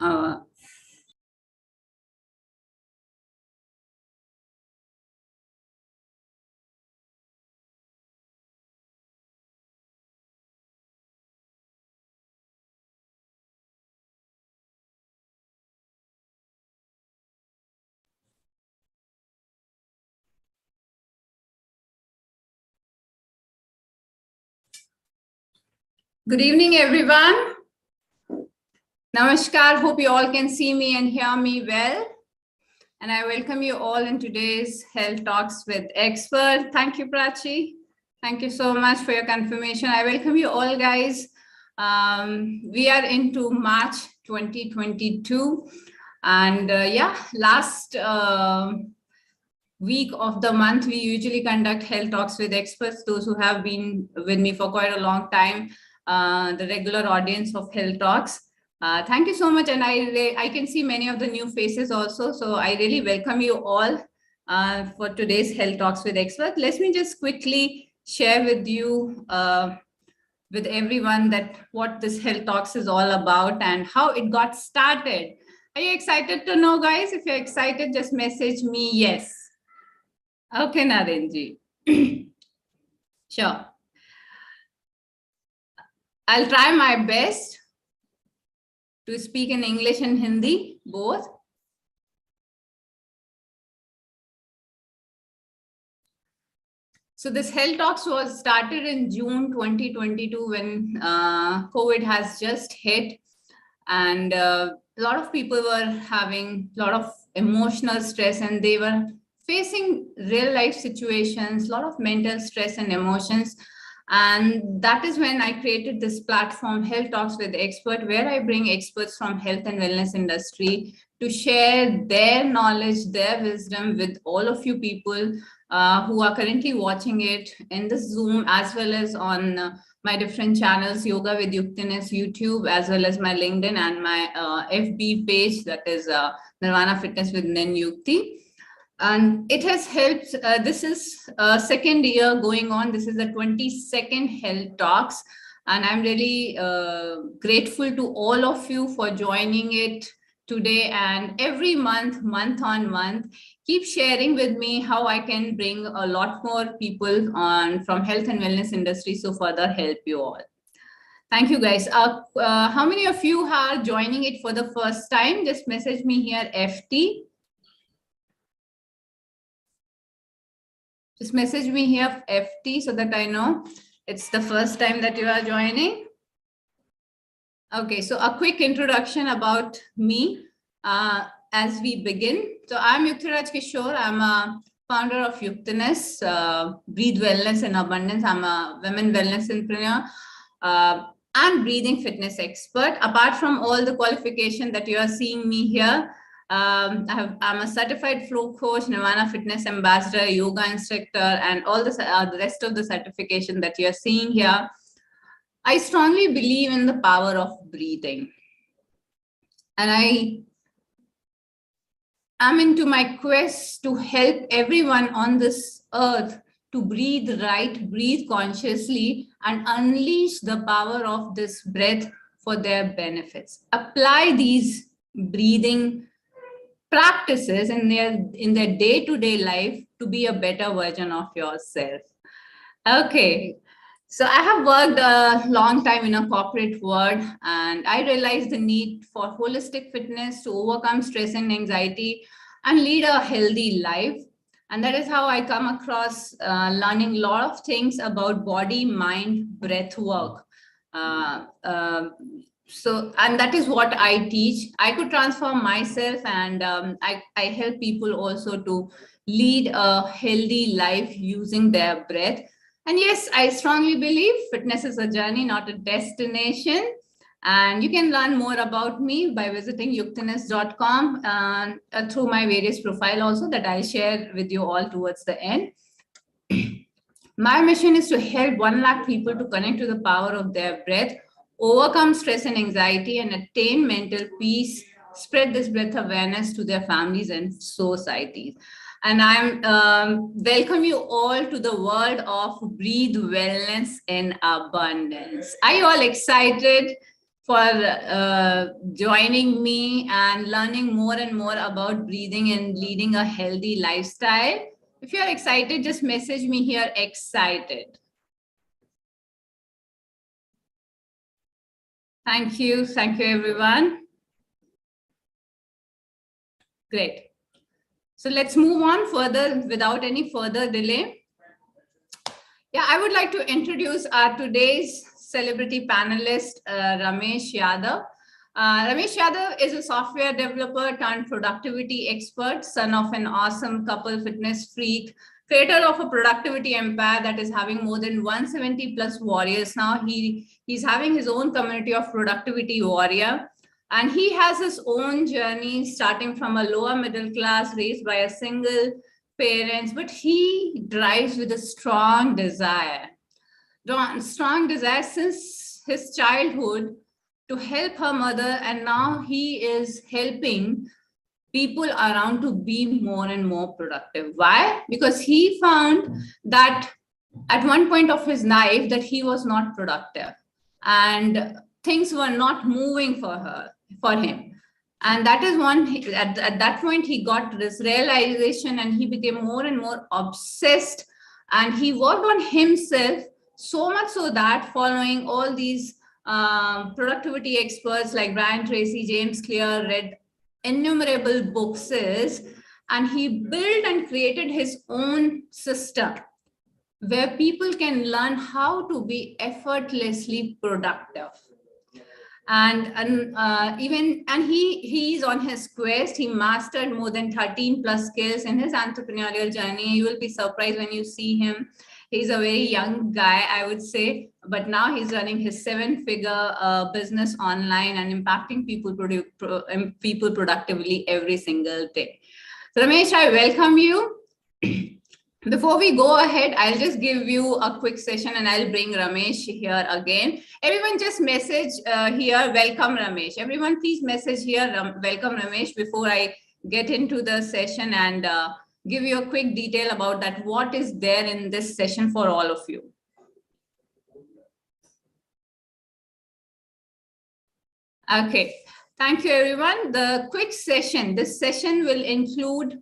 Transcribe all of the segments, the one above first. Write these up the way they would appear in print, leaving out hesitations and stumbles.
Uh, Good evening, everyone. Namaskar. Hope you all can see me and hear me well. And I welcome you all in today's Health Talks with Expert. Thank you, Prachi. Thank you so much for your confirmation. I welcome you all, guys. We are into March 2022. And last week of the month, we usually conduct Health Talks with Experts. Those who have been with me for quite a long time, the regular audience of Health Talks. Thank you so much. And I can see many of the new faces also. So I really welcome you all for today's Health Talks with Experts. Let me just quickly share with you, with everyone, that what this Health Talks is all about and how it got started. Are you excited to know, guys? If you're excited, just message me yes. Okay, Narenji. Sure. I'll try my best to speak in English and Hindi, both. So this Health Talks was started in June 2022 when COVID has just hit, and a lot of people were having a lot of emotional stress, and they were facing real life situations, a lot of mental stress and emotions. And that is when I created this platform, Health Talks with Expert, where I bring experts from health and wellness industry to share their knowledge, their wisdom with all of you people who are currently watching it in the Zoom, as well as on my different channels, Yoga with Yukti Raj YouTube, as well as my LinkedIn and my FB page, that is Nirvana Fitness with Nen Yukti. And it has helped. This is second year going on. This is the 22nd Health Talks. And I'm really grateful to all of you for joining it today and every month, month on month. Keep sharing with me how I can bring a lot more people on from health and wellness industry so further help you all. Thank you, guys. How many of you are joining it for the first time? Just message me here, FT. Just message me here, FT, so that I know it's the first time that you are joining. Okay, so a quick introduction about me as we begin. So I'm Yukti Raj Kishore. I'm a founder of Yuktiness, Breathe Wellness and Abundance. I'm a women wellness entrepreneur and breathing fitness expert. Apart from all the qualification that you are seeing me here, I'm a certified flow coach, Nirvana fitness ambassador, yoga instructor, and all the rest of the certification that you are seeing here. I strongly believe in the power of breathing. And I am into my quest to help everyone on this earth to breathe right, breathe consciously, and unleash the power of this breath for their benefits. Apply these breathing practices in their day-to-day life to be a better version of yourself. Okay, so I have worked a long time in a corporate world, and I realized the need for holistic fitness to overcome stress and anxiety and lead a healthy life. And that is how I come across learning a lot of things about body, mind, breath work. And that is what I teach. I could transform myself, and I help people also to lead a healthy life using their breath. And yes, I strongly believe fitness is a journey, not a destination. And you can learn more about me by visiting yuktiness.com through my various profile also that I'll share with you all towards the end. My mission is to help 1 lakh people to connect to the power of their breath, overcome stress and anxiety, and attain mental peace, spread this breath awareness to their families and societies. And I'm welcome you all to the world of Breathe Wellness in Abundance. Are you all excited? for joining me and learning more and more about breathing and leading a healthy lifestyle. If you're excited, just message me here, excited. Thank you. Thank you, everyone. Great. So let's move on further without any further delay. Yeah, I would like to introduce our today's celebrity panelist, Ramesh Yadav. Ramesh Yadav is a software developer turned productivity expert, son of an awesome couple fitness freak, creator of a productivity empire that is having more than 170 plus warriors now. He's having his own community of productivity warrior. And he has his own journey starting from a lower middle class raised by a single parents, but he drives with a strong desire since his childhood to help her mother, and now he is helping people around to be more and more productive. Why? Because he found that at one point of his life that he was not productive and things were not moving for him. And that is at that point he got this realization and he became more and more obsessed, and he worked on himself so much so that following all these productivity experts like Brian Tracy, James Clear, read innumerable books, and he built and created his own system where people can learn how to be effortlessly productive. He's on his quest. He mastered more than 13 plus skills in his entrepreneurial journey. You will be surprised when you see him. He's a very young guy, I would say, but now he's running his 7-figure business online and impacting people productively every single day. So Ramesh, I welcome you. Before we go ahead, I'll just give you a quick session and I'll bring Ramesh here again. Everyone just message here, welcome Ramesh. Everyone please message here, welcome Ramesh, before I get into the session and give you a quick detail about that, what is there in this session for all of you. Okay, thank you everyone. The quick session, this session will include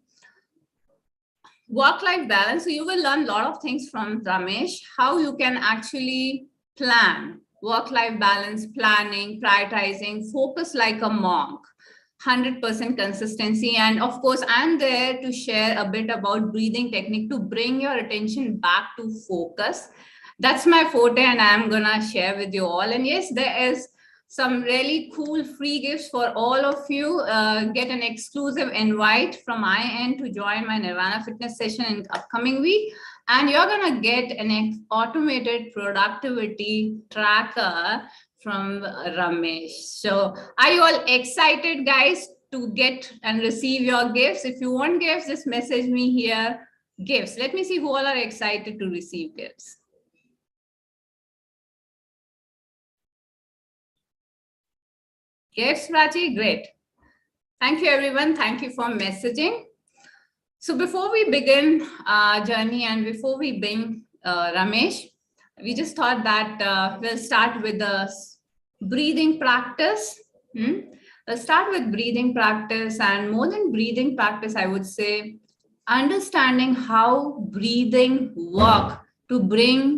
work-life balance. So you will learn a lot of things from Ramesh, how you can actually plan work-life balance, planning, prioritizing, focus like a monk, 100% consistency. And of course, I'm there to share a bit about breathing technique to bring your attention back to focus. That's my forte and I'm gonna share with you all. And yes, there is some really cool free gifts for all of you. Get an exclusive invite from my end to join my Nirvana fitness session in upcoming week. And you're gonna get an automated productivity tracker from Ramesh. So are you all excited, guys, to get and receive your gifts? If you want gifts, just message me here, gifts. Let me see who all are excited to receive gifts. Yes, Prachi, great. Thank you, everyone. Thank you for messaging. So before we begin our journey and before we bring Ramesh, we just thought that we'll start with the breathing practice. We'll start with breathing practice, and more than breathing practice, I would say understanding how breathing work to bring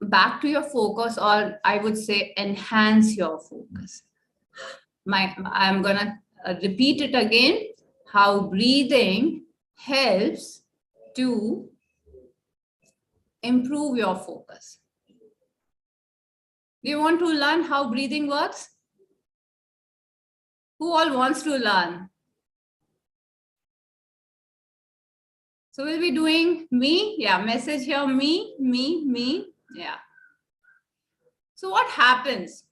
back to your focus, or I would say enhance your focus. I'm gonna repeat it again, how breathing helps to improve your focus. Do you want to learn how breathing works? Who all wants to learn? So we'll be doing me. Yeah, message here, me. Yeah. So what happens?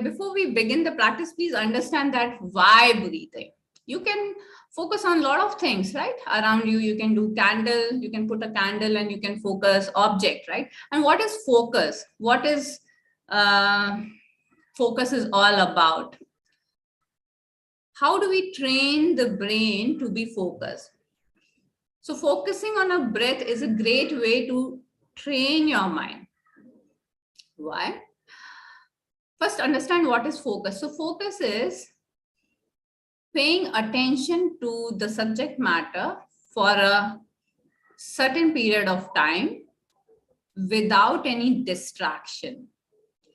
Before we begin the practice, please understand that why breathing. You can focus on a lot of things, right? Around you, you can do candle, you can put a candle and you can focus object, right? And what is focus? What is focus is all about? How do we train the brain to be focused? So focusing on a breath is a great way to train your mind. Why? First, understand what is focus. So focus is paying attention to the subject matter for a certain period of time without any distraction.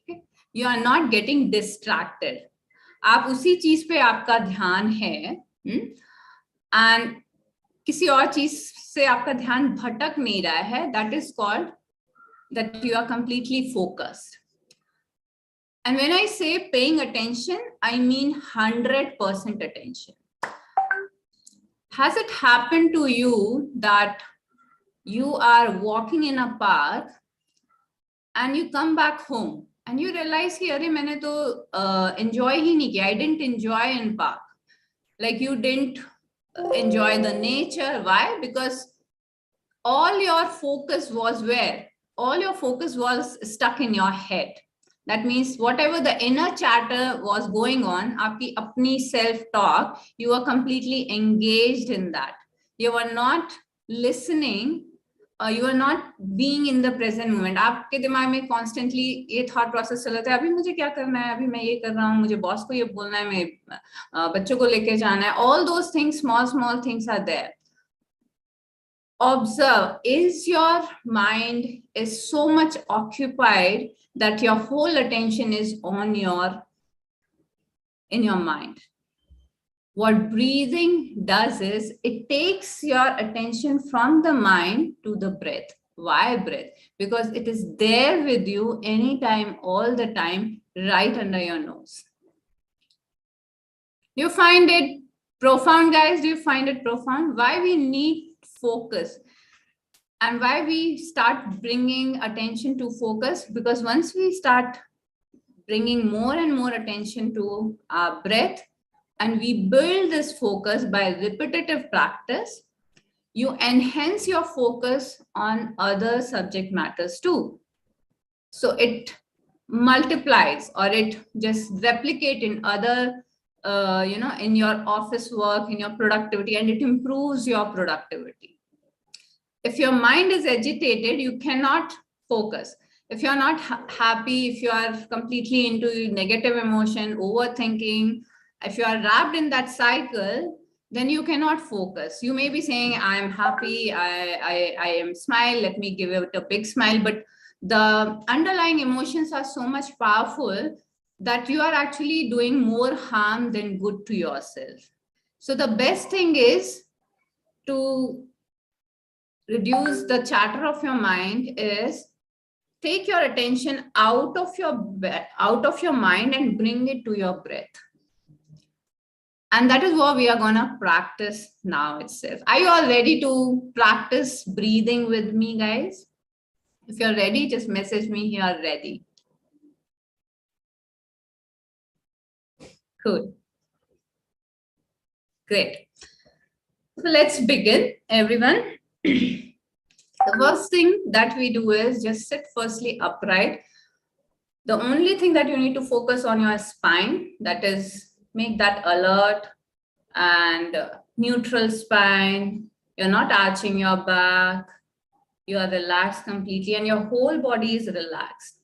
Okay? You are not getting distracted. आप उसी चीज पे आपका ध्यान है and किसी और चीज से आपका ध्यान भटक नहीं रहा है. That is called that you are completely focused. And when I say paying attention, I mean 100% attention. Has it happened to you that you are walking in a park and you come back home and you realize कि अरे मैंने तो enjoy ही नहीं किया. I didn't enjoy in park. Like you didn't enjoy the nature. Why? Because all your focus was where? All your focus was stuck in your head. That means whatever the inner chatter was going on, aapki apni self-talk, you were completely engaged in that. You were not listening, you are not being in the present moment. आपके दिमाग में constantly ये thought process चल रहा है, अभी मुझे क्या करना है, अभी मैं ये कर रहा हूँ, मुझे बॉस को ये बोलना है, मैं बच्चों को लेके जाना है. All those things, small things are there. Observe, is your mind is so much occupied that your whole attention is on in your mind. What breathing does is it takes your attention from the mind to the breath. Why breath? Because it is there with you anytime, all the time, right under your nose. Do you find it profound, guys? Do you find it profound? Why we need focus and why we start bringing attention to focus? Because once we start bringing more and more attention to our breath, and we build this focus by repetitive practice, you enhance your focus on other subject matters too. So it multiplies or it just replicate in other, in your office work, in your productivity, and it improves your productivity. If your mind is agitated, you cannot focus. If you're not happy, if you are completely into negative emotion, overthinking, if you are wrapped in that cycle, then you cannot focus. You may be saying, I am happy, I am smile, let me give it a big smile, but the underlying emotions are so much powerful that you are actually doing more harm than good to yourself. So the best thing is to reduce the chatter of your mind is take your attention out of your mind and bring it to your breath. And that is what we are going to practice now itself. Are you all ready to practice breathing with me, guys? If you're ready, just message me here, ready. Cool. Great. So let's begin, everyone. The first thing that we do is just sit firstly upright. The only thing that you need to focus on your spine, that is make that alert and neutral spine. You're not arching your back. You are relaxed completely and your whole body is relaxed.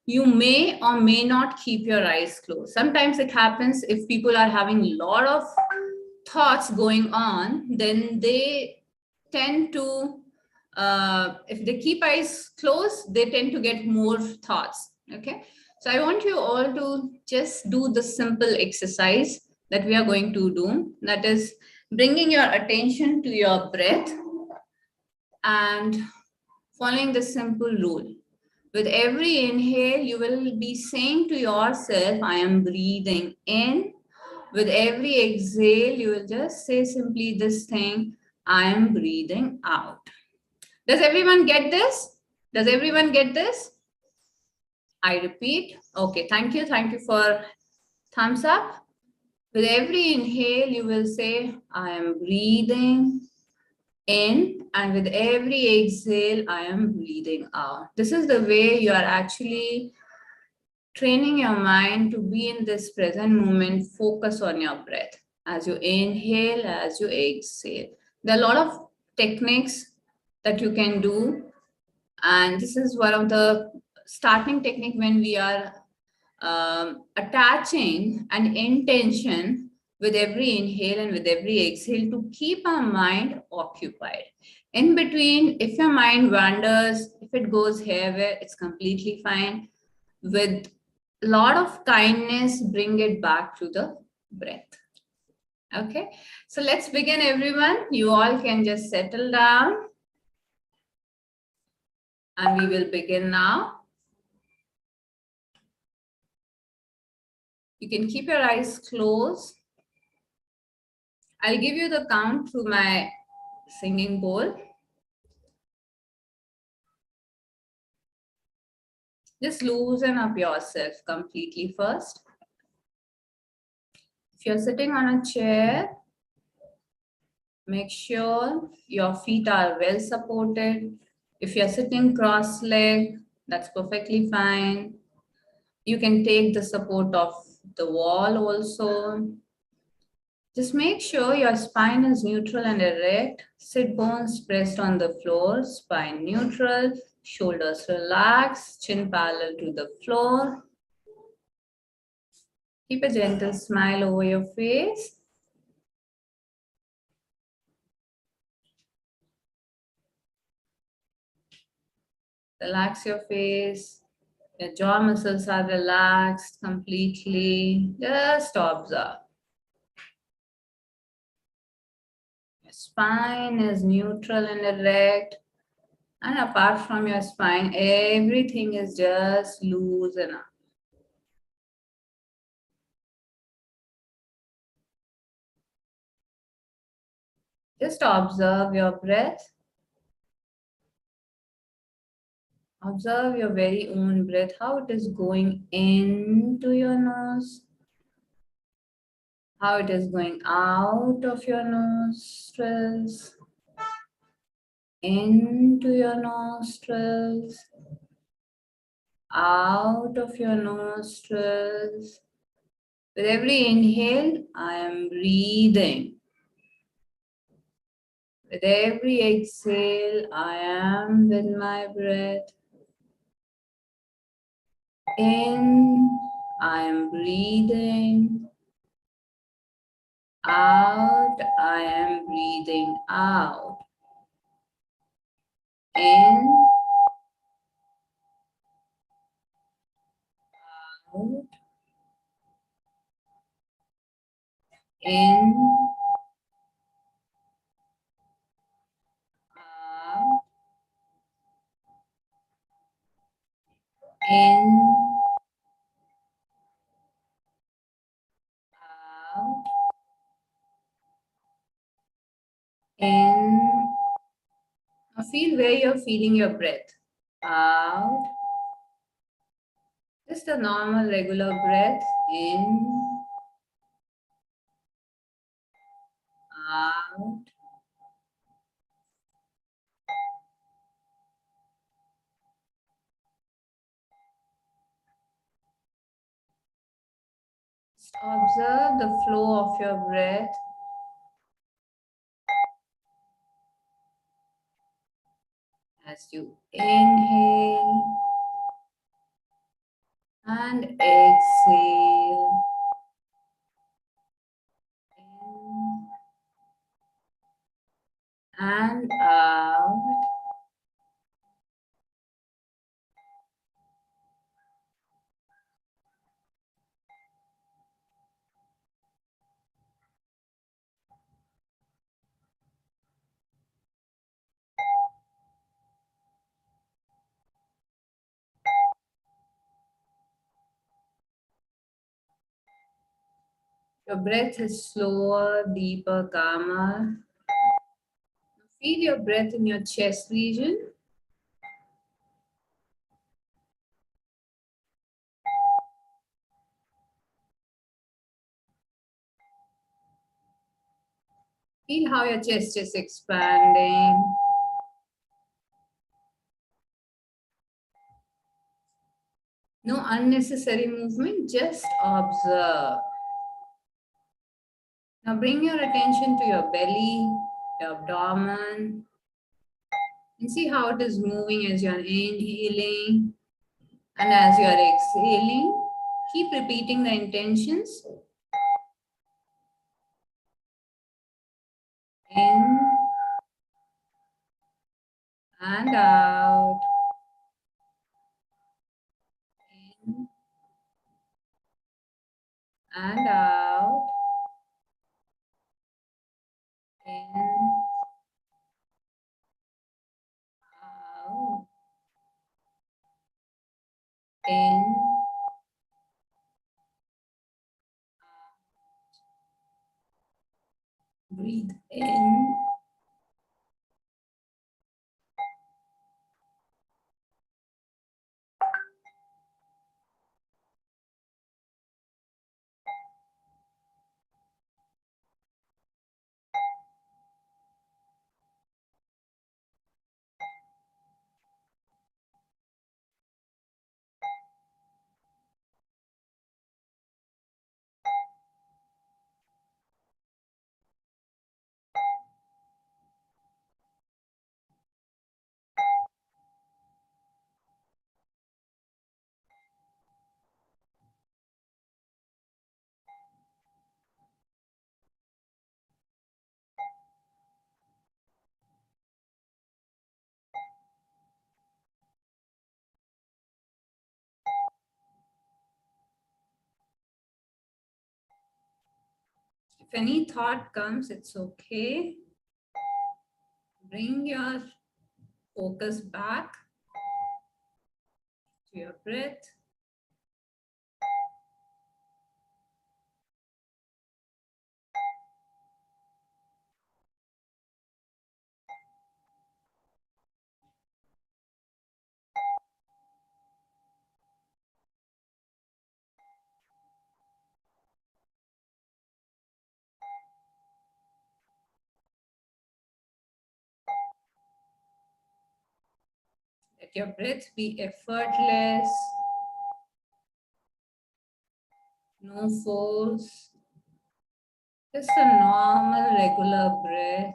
You may or may not keep your eyes closed. Sometimes it happens if people are having a lot of thoughts going on, then they tend to, if they keep eyes closed, they tend to get more thoughts. Okay. So I want you all to just do the simple exercise that we are going to do. That is bringing your attention to your breath and following the simple rule. With every inhale, you will be saying to yourself, I am breathing in. With every exhale, you will just say simply this thing, I am breathing out. Does everyone get this? Does everyone get this? I repeat. Okay, thank you. Thank you for thumbs up. With every inhale, you will say, I am breathing in, and with every exhale, I am breathing out. This is the way you are actually training your mind to be in this present moment, focus on your breath. As you inhale, as you exhale. There are a lot of techniques that you can do. And this is one of the starting technique when we are attaching an intention with every inhale and with every exhale to keep our mind occupied. In between, if your mind wanders, if it goes haywire, it's completely fine. With a lot of kindness, bring it back to the breath. Okay, so let's begin, everyone. You all can just settle down and we will begin now. You can keep your eyes closed. I'll give you the count through my singing bowl. Just loosen up yourself completely first. If you're sitting on a chair, make sure your feet are well supported. If you're sitting cross-legged, that's perfectly fine. You can take the support of the wall also. Just make sure your spine is neutral and erect. Sit bones pressed on the floor, spine neutral, shoulders relaxed, chin parallel to the floor. Keep a gentle smile over your face. Relax your face. Your jaw muscles are relaxed completely. Just observe. Your spine is neutral and erect. And apart from your spine, everything is just loosen up. Just observe your breath. Observe your very own breath, how it is going into your nose, how it is going out of your nostrils, into your nostrils, out of your nostrils. With every inhale, I am breathing. With every exhale, I am with my breath. In, I am breathing. Out, I am breathing out. In, out. In, out. In, out. In. Now feel where you're feeling your breath. Out. Just a normal, regular breath. In, out. Just observe the flow of your breath. As you inhale and exhale. In and out. Your breath is slower, deeper, calmer. Feel your breath in your chest region. Feel how your chest is expanding. No unnecessary movement, just observe. Now bring your attention to your belly, your abdomen, and see how it is moving as you're inhaling And as you are exhaling, keep repeating the intentions. In and out. In and out. In, out. In, breathe in. If any thought comes, it's okay. Bring your focus back to your breath. Let your breath be effortless, no force, just a normal, regular breath.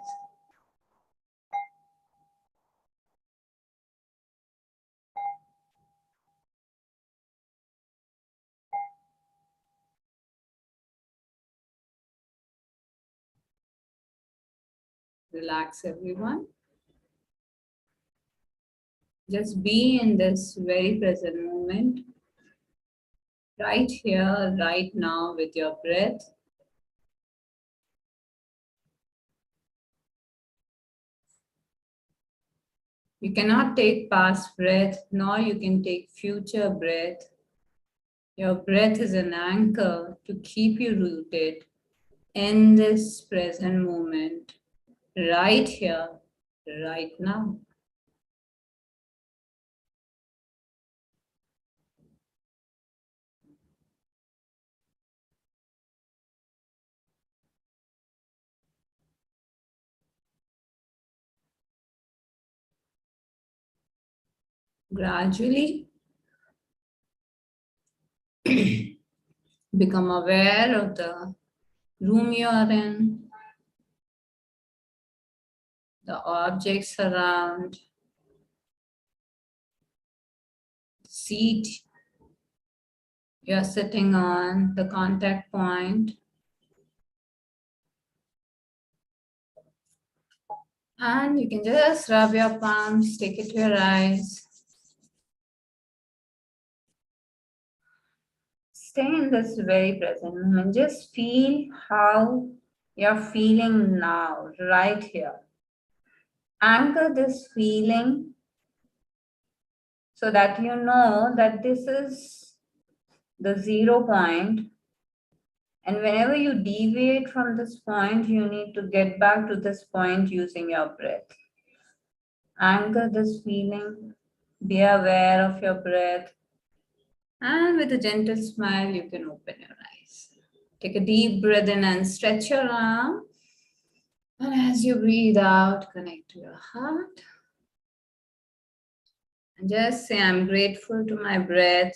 Relax, everyone. Just be in this very present moment, right here, right now, with your breath. You cannot take past breath, nor you can take future breath. Your breath is an anchor to keep you rooted in this present moment, right here, right now. Gradually become aware of the room you are in, the objects around, the seat you're sitting on, the contact point. And you can just rub your palms, take it to your eyes. Stay in this very present moment. Just feel how you're feeling now, right here. Anchor this feeling so that you know that this is the 0 point. And whenever you deviate from this point, you need to get back to this point using your breath. Anchor this feeling. Be aware of your breath. And with a gentle smile, you can open your eyes. Take a deep breath in and stretch your arm. And as you breathe out, connect to your heart. And just say, I'm grateful to my breath.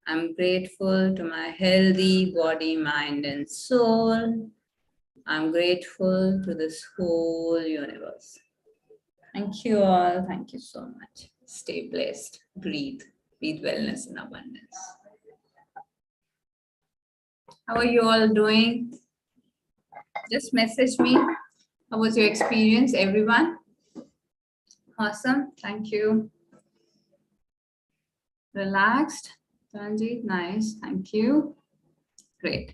I'm grateful to my healthy body, mind, and soul. I'm grateful to this whole universe. Thank you all. Thank you so much. Stay blessed. Breathe. Breathe wellness in abundance. How are you all doing? Just message me. How was your experience, everyone? Awesome. Thank you. Relaxed. Tanji, nice. Thank you. Great.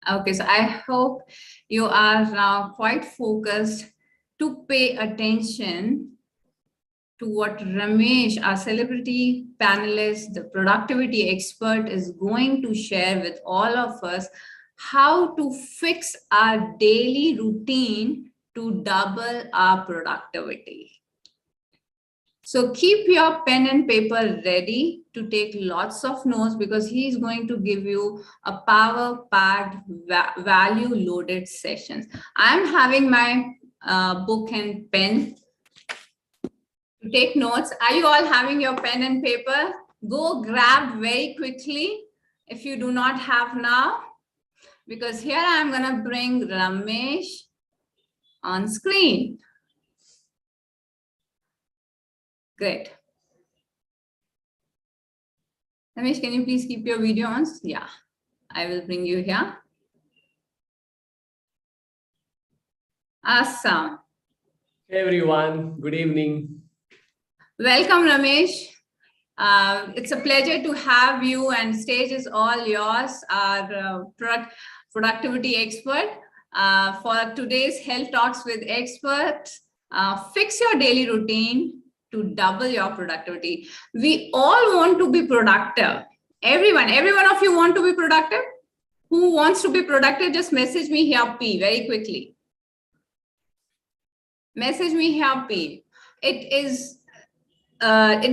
Okay, so I hope you are now quite focused to pay attention to what Ramesh, our celebrity panelist, the productivity expert, is going to share with all of us, how to fix our daily routine to double our productivity. So keep your pen and paper ready to take lots of notes, because he's going to give you a power-packed, value-loaded sessions. I'm having my book and pen to take notes. Are you all having your pen and paper? Go grab very quickly if you do not have now, because here I'm going to bring Ramesh on screen. Great. Ramesh, can you please keep your video on? Yeah, I will bring you here. Awesome. Hey everyone, good evening. Welcome, Ramesh. It's a pleasure to have you, and stage is all yours, our productivity expert. For today's Health Talks with Experts, fix your daily routine to double your productivity. We all want to be productive. Every one of you want to be productive? Who wants to be productive? Just message me here, P, very quickly. Message me here, P. It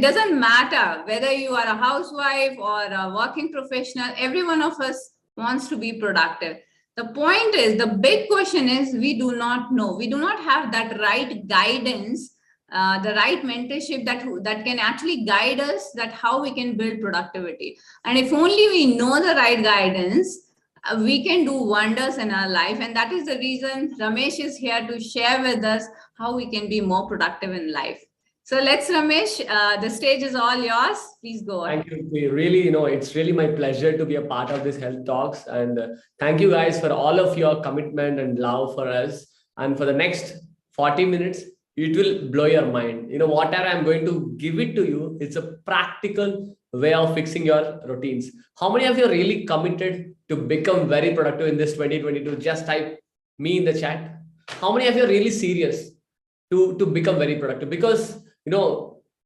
doesn't matter whether you are a housewife or a working professional. Every one of us wants to be productive. The point is, the big question is, we do not know. We do not have that right guidance, the right mentorship that can actually guide us, that how we can build productivity. And if only we know the right guidance, we can do wonders in our life. And that is the reason Ramesh is here to share with us how we can be more productive in life. So let's, Ramesh, the stage is all yours. Please go on. Thank you. Really, it's really my pleasure to be a part of this Health Talks. And thank you guys for all of your commitment and love for us. And for the next 40 minutes, it will blow your mind. Whatever I'm going to give it to you, it's a practical way of fixing your routines. How many of you are really committed to become very productive in this 2022? Just type me in the chat. How many of you are really serious to become very productive? Because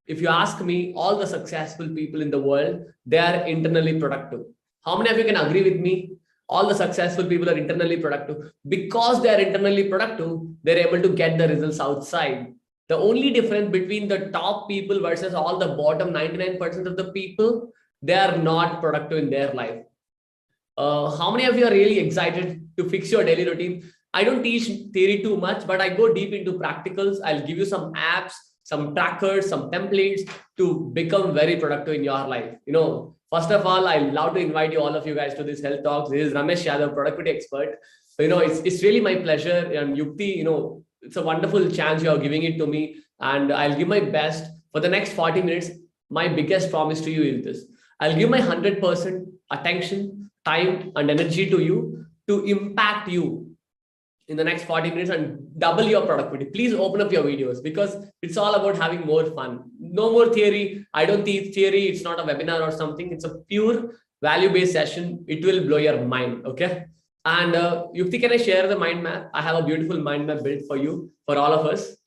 if you ask me, all the successful people in the world, they are internally productive. How many of you can agree with me? All the successful people are internally productive. Because they are internally productive, they're able to get the results outside. The only difference between the top people versus all the bottom 99% of the people, they are not productive in their life. How many of you are really excited to fix your daily routine? I don't teach theory too much, but I go deep into practicals. I'll give you some apps, some trackers, some templates to become very productive in your life. First of all, I love to invite all of you guys to this Health Talks. This is Ramesh Yadav, productivity expert. So, it's really my pleasure. And Yukti, it's a wonderful chance you are giving it to me. And I'll give my best for the next 40 minutes. My biggest promise to you is this: I'll give my 100% attention, time, and energy to you to impact you in the next 40 minutes and double your productivity. Please open up your videos, because it's all about having more fun. No more theory. I don't teach theory. It's not a webinar or something. It's a pure value-based session. It will blow your mind. Okay. And Yukti, can I share the mind map? I have a beautiful mind map built for you, for all of us.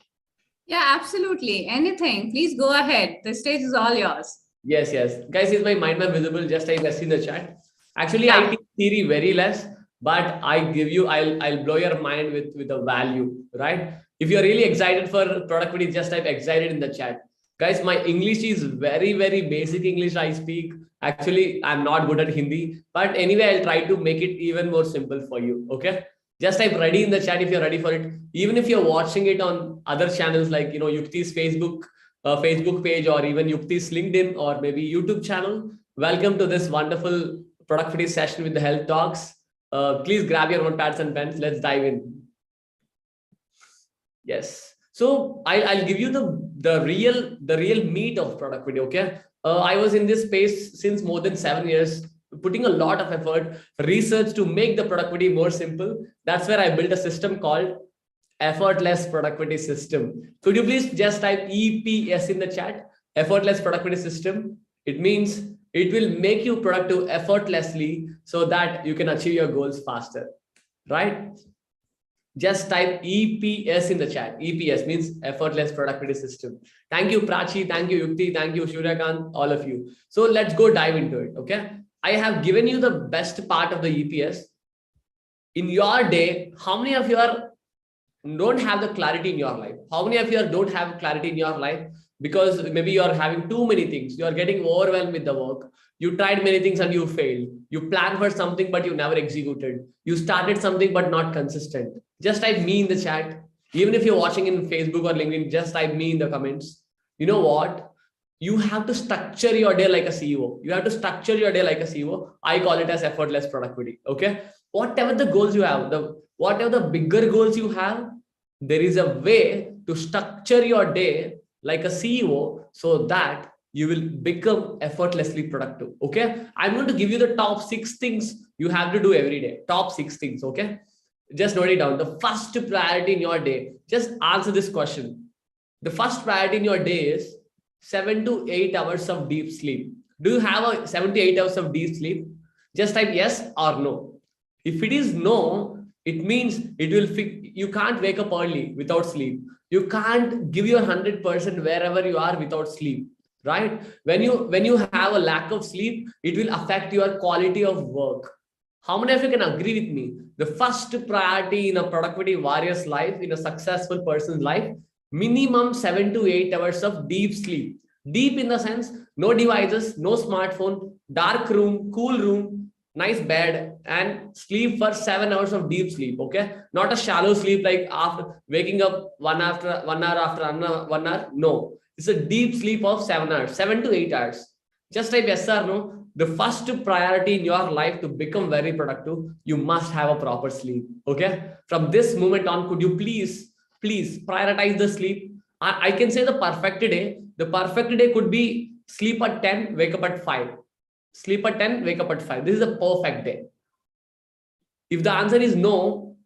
Yeah, absolutely. Anything. Please go ahead. The stage is all yours. Yes. Guys, is my mind map visible? Just type yes in the chat. Actually, yeah. I teach theory very less, but I'll blow your mind with a value, right? If you're really excited for productivity, just type excited in the chat. Guys, my English is very, very basic English I speak. Actually, I'm not good at Hindi, but anyway, I'll try to make it even more simple for you. Okay. Just type ready in the chat if you're ready for it. Even if you're watching it on other channels like, Yukti's Facebook page, or even Yukti's LinkedIn, or maybe YouTube channel, welcome to this wonderful productivity session with the Health Talks. Please grab your notepads and pens. Let's dive in. Yes. So I'll give you the real meat of productivity. Okay. I was in this space since more than 7 years, putting a lot of effort, research to make the productivity more simple. That's where I built a system called effortless productivity system. Could you please just type EPS in the chat? Effortless productivity system. It means it will make you productive effortlessly so that you can achieve your goals faster, right? Just type EPS in the chat. EPS means effortless productivity system. Thank you, Prachi. Thank you, Yukti. Thank you, Suryakant, all of you. So let's go dive into it. Okay. I have given you the best part of the EPS. In your day, how many of you don't have the clarity in your life? How many of you don't have clarity in your life because maybe you are having too many things? You are getting overwhelmed with the work. You tried many things and you failed. You planned for something, but you never executed. You started something, but not consistent. Just type me in the chat. Even if you're watching in Facebook or LinkedIn, just type me in the comments. You know what? You have to structure your day like a CEO. You have to structure your day like a CEO. I call it as effortless productivity. Okay. Whatever the goals you have, whatever the bigger goals you have, there is a way to structure your day like a CEO so that you will become effortlessly productive. Okay. I'm going to give you the top 6 things you have to do every day. Top 6 things. Okay. Just note it down. The first priority in your day, just answer this question. The first priority in your day is 7 to 8 hours of deep sleep. Do you have a 7 to 8 hours of deep sleep? Just type yes or no. If it is no, it means it will you can't wake up early without sleep. You can't give your 100% wherever you are without sleep, right? When you have a lack of sleep, it will affect your quality of work. How many of you can agree with me? The first priority in a productivity warrior's life, in a successful person's life, minimum 7 to 8 hours of deep sleep. Deep in the sense, no devices, no smartphone, dark room, cool room, nice bed, and sleep for 7 hours of deep sleep. Okay, not a shallow sleep like after waking up 1 hour after 1 hour. No, it's a deep sleep of 7 hours, 7 to 8 hours. Just type yes or no. The first priority in your life to become very productive, you must have a proper sleep. Okay, from this moment on, could you please prioritize the sleep? I can say the perfect day. The perfect day could be sleep at 10, wake up at 5. Sleep at 10, wake up at 5. This is a perfect day. If the answer is no,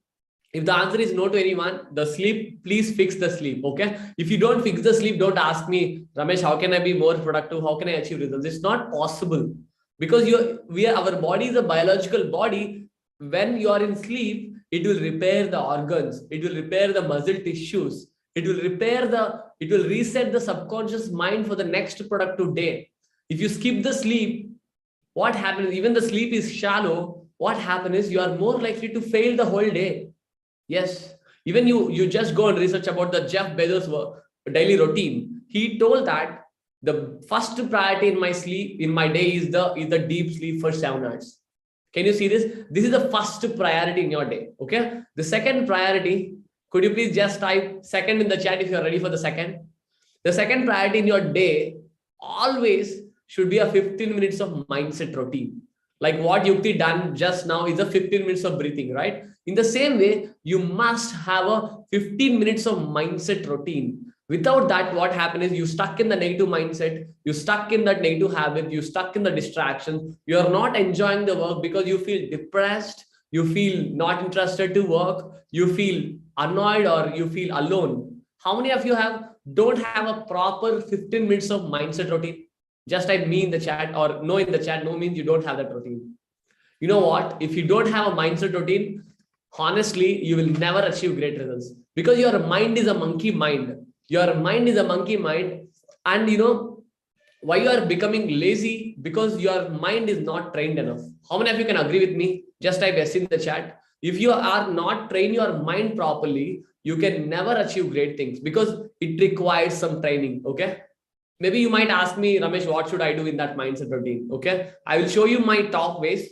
to anyone, the sleep, please fix the sleep. Okay. If you don't fix the sleep, don't ask me, Ramesh, how can I be more productive? How can I achieve results? It's not possible because our body is a biological body. When you are in sleep, it will repair the organs. It will repair the muscle tissues. It will reset the subconscious mind for the next productive day. If you skip the sleep, what happens? Even the sleep is shallow. What happens is you are more likely to fail the whole day. Yes. Even you just go and research about the Jeff Bezos daily routine. He told that the first priority in my day is the deep sleep for 7 hours. Can you see this? This is the first priority in your day. Okay. The second priority, could you please just type second in the chat if you're ready for the second? The second priority in your day always should be a 15 minutes of mindset routine. Like what Yukti done just now is a 15 minutes of breathing, right? In the same way, you must have a 15 minutes of mindset routine. Without that, what happens is you stuck in the negative mindset, you stuck in that negative habit, you stuck in the distraction, you are not enjoying the work because you feel depressed, you feel not interested to work, you feel annoyed or you feel alone. How many of you don't have a proper 15 minutes of mindset routine? Just type me in the chat or no in the chat. No means you don't have that routine. You know what? If you don't have a mindset routine, honestly, you will never achieve great results because your mind is a monkey mind. Your mind is a monkey mind. And you know why you are becoming lazy? Because your mind is not trained enough. How many of you can agree with me? Just type yes in the chat. If you are not train your mind properly, you can never achieve great things because it requires some training. Okay. Maybe you might ask me, Ramesh, what should I do in that mindset routine? Okay. I will show you my top ways.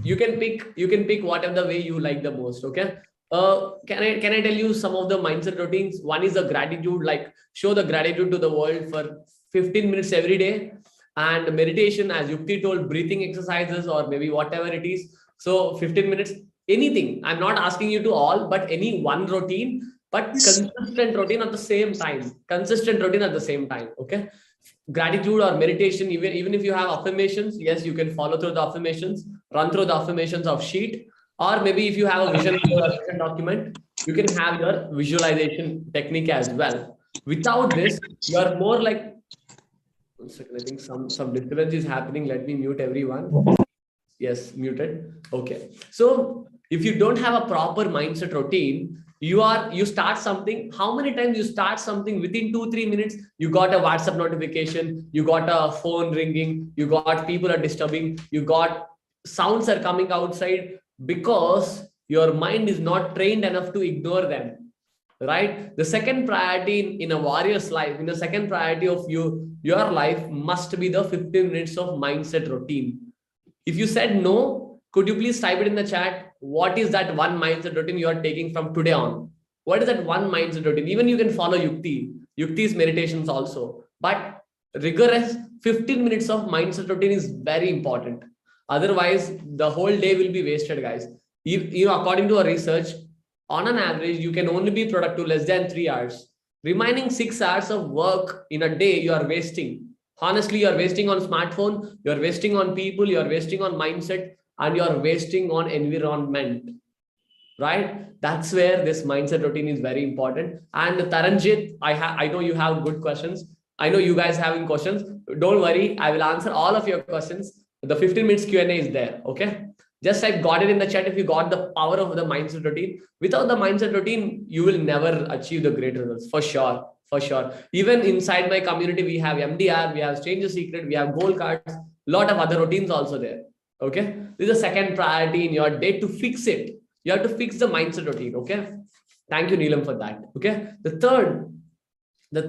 You can pick whatever the way you like the most. Okay. Can I tell you some of the mindset routines? One is the gratitude, like show the gratitude to the world for 15 minutes every day, and meditation, as Yukti told, breathing exercises or maybe whatever it is. So 15 minutes, anything. I'm not asking you to all, but any one routine but consistent routine at the same time. Consistent routine at the same time. Okay. Gratitude or meditation, even if you have affirmations, yes, you can follow through the affirmations, run through the affirmations of sheet, or maybe if you have a vision board or vision document, you can have your visualization technique as well. Without this, you are more like, one second, I think some disturbance is happening. Let me mute everyone. Yes, muted. Okay. So if you don't have a proper mindset routine, you start something. How many times you start something within 2-3 minutes, you got a WhatsApp notification, you got a phone ringing, you got people are disturbing, you got sounds are coming outside because your mind is not trained enough to ignore them. Right? The second priority in a warrior's life, in the second priority of your life must be the 15 minutes of mindset routine. If you said no, could you please type it in the chat? What is that one mindset routine you are taking from today on? What is that one mindset routine? Even you can follow Yukti's meditations also. But rigorous 15 minutes of mindset routine is very important. Otherwise, the whole day will be wasted, guys. According to a research, on an average, you can only be productive less than 3 hours. Remaining 6 hours of work in a day, you are wasting. Honestly, you're wasting on smartphone, you're wasting on people, you're wasting on mindset, and you're wasting on environment, right? That's where this mindset routine is very important. And Taranjit, I know you have good questions. I know you guys having questions. Don't worry, I will answer all of your questions. The 15 minutes Q&A is there, okay? Just I got it in the chat if you got the power of the mindset routine. Without the mindset routine, you will never achieve the great results, for sure. For sure. Even inside my community, we have MDR, we have Stranger Secret, we have goal cards, a lot of other routines also there. Okay. This is the second priority in your day to fix it. You have to fix the mindset routine. Okay. Thank you, Neelam, for that. Okay. The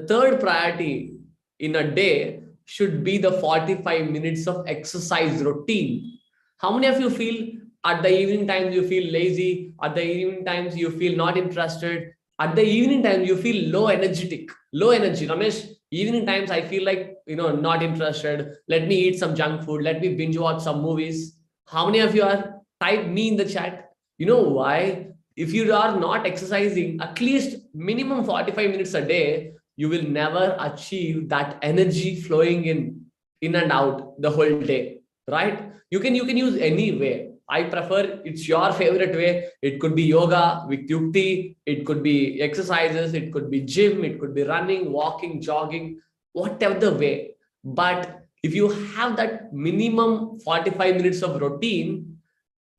third priority in a day should be the 45 minutes of exercise routine. How many of you feel at the evening times you feel lazy? At the evening times you feel not interested? At the evening time, you feel low energy. Ramesh, evening times, I feel like, not interested. Let me eat some junk food. Let me binge watch some movies. How many of you are? Type me in the chat. You know why? If you are not exercising at least minimum 45 minutes a day, you will never achieve that energy flowing in and out the whole day, right? You can use any way. I prefer, it's your favorite way. It could be yoga with Yukti. It could be exercises. It could be gym. It could be running, walking, jogging, whatever the way. But if you have that minimum 45 minutes of routine,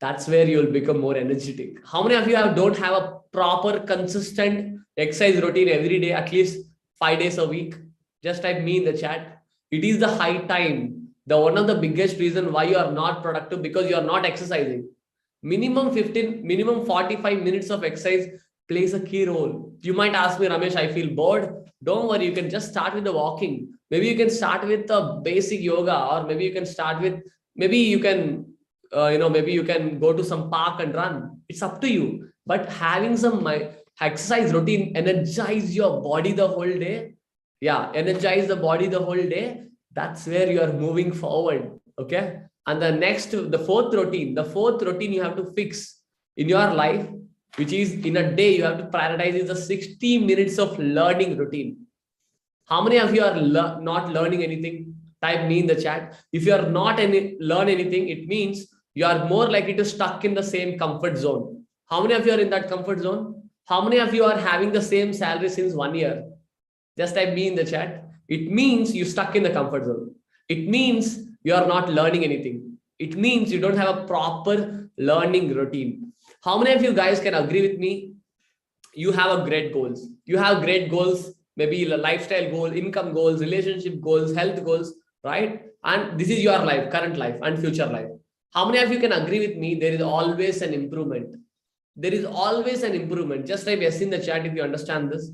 that's where you'll become more energetic. How many of you don't have a proper, consistent exercise routine every day, at least 5 days a week? Just type me in the chat. It is the high time. The one of the biggest reason why you are not productive, because you are not exercising. Minimum 45 minutes of exercise plays a key role. You might ask me, Ramesh, I feel bored. Don't worry, you can just start with the walking. Maybe you can start with the basic yoga, or maybe you can start with, maybe you can go to some park and run. It's up to you. But having some exercise routine, energize your body the whole day. Yeah, energize the body the whole day. That's where you are moving forward. Okay. And the fourth routine you have to fix in your life, which is in a day, you have to prioritize is the 60 minutes of learning routine. How many of you are not learning anything? Type me in the chat. If you are not learn anything, it means you are more likely to stuck in the same comfort zone. How many of you are in that comfort zone? How many of you are having the same salary since 1 year? Just type me in the chat. It means you stuck in the comfort zone. It means you are not learning anything. It means you don't have a proper learning routine. How many of you guys can agree with me? You have a great goals. You have great goals, maybe a lifestyle goal, income goals, relationship goals, health goals, right? And this is your life, current life and future life. How many of you can agree with me? There is always an improvement. There is always an improvement. Just type yes in the chat if you understand this.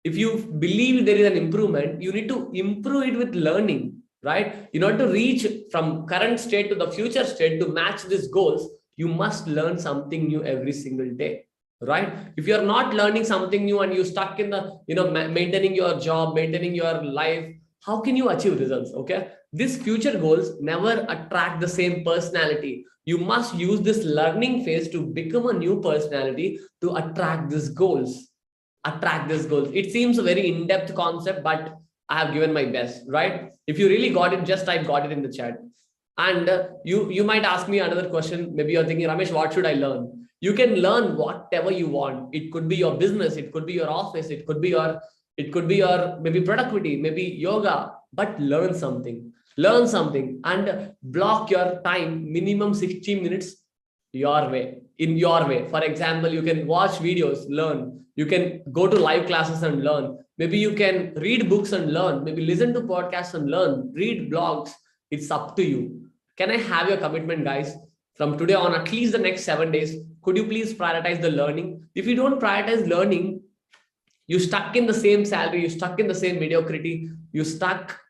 If you believe there is an improvement, you need to improve it with learning, right? In order to reach from current state to the future state to match these goals, you must learn something new every single day, right? If you're not learning something new and you're stuck in the, maintaining your job, maintaining your life, how can you achieve results? Okay. These future goals never attract the same personality. You must use this learning phase to become a new personality to attract these goals. attract these goals? It seems a very in-depth concept, but I have given my best, right? If you really got it, just type got it in the chat. And you might ask me another question. Maybe you're thinking, Ramesh, what should I learn? You can learn whatever you want. It could be your business, it could be your office, it could be your maybe productivity, maybe yoga, but learn something. Learn something and block your time, minimum 60 minutes your way, in your way. For example, you can watch videos, learn. You can go to live classes and learn. Maybe you can read books and learn. Maybe listen to podcasts and learn. Read blogs. It's up to you. Can I have your commitment, guys? From today on, at least the next 7 days, could you please prioritize the learning? If you don't prioritize learning, you stuck in the same salary, you stuck in the same mediocrity, you stuck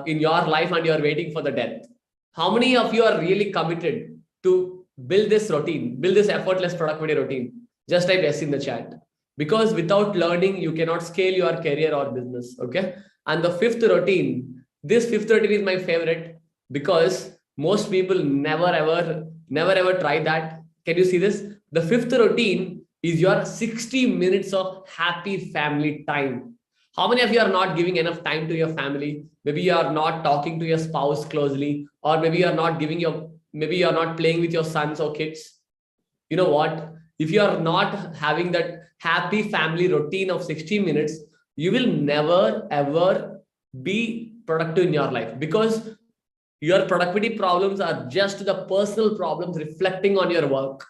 in your life and you're waiting for the death. How many of you are really committed to build this routine, build this effortless productivity routine? Just type yes in the chat. Because without learning, you cannot scale your career or business. Okay. And the fifth routine, this fifth routine is my favorite because most people never ever try that. Can you see this? The fifth routine is your 60 minutes of happy family time. How many of you are not giving enough time to your family? Maybe you are not talking to your spouse closely, or maybe you are not maybe you are not playing with your sons or kids. You know what? If you are not having that happy family routine of 60 minutes, you will never ever be productive in your life, because your productivity problems are just the personal problems reflecting on your work.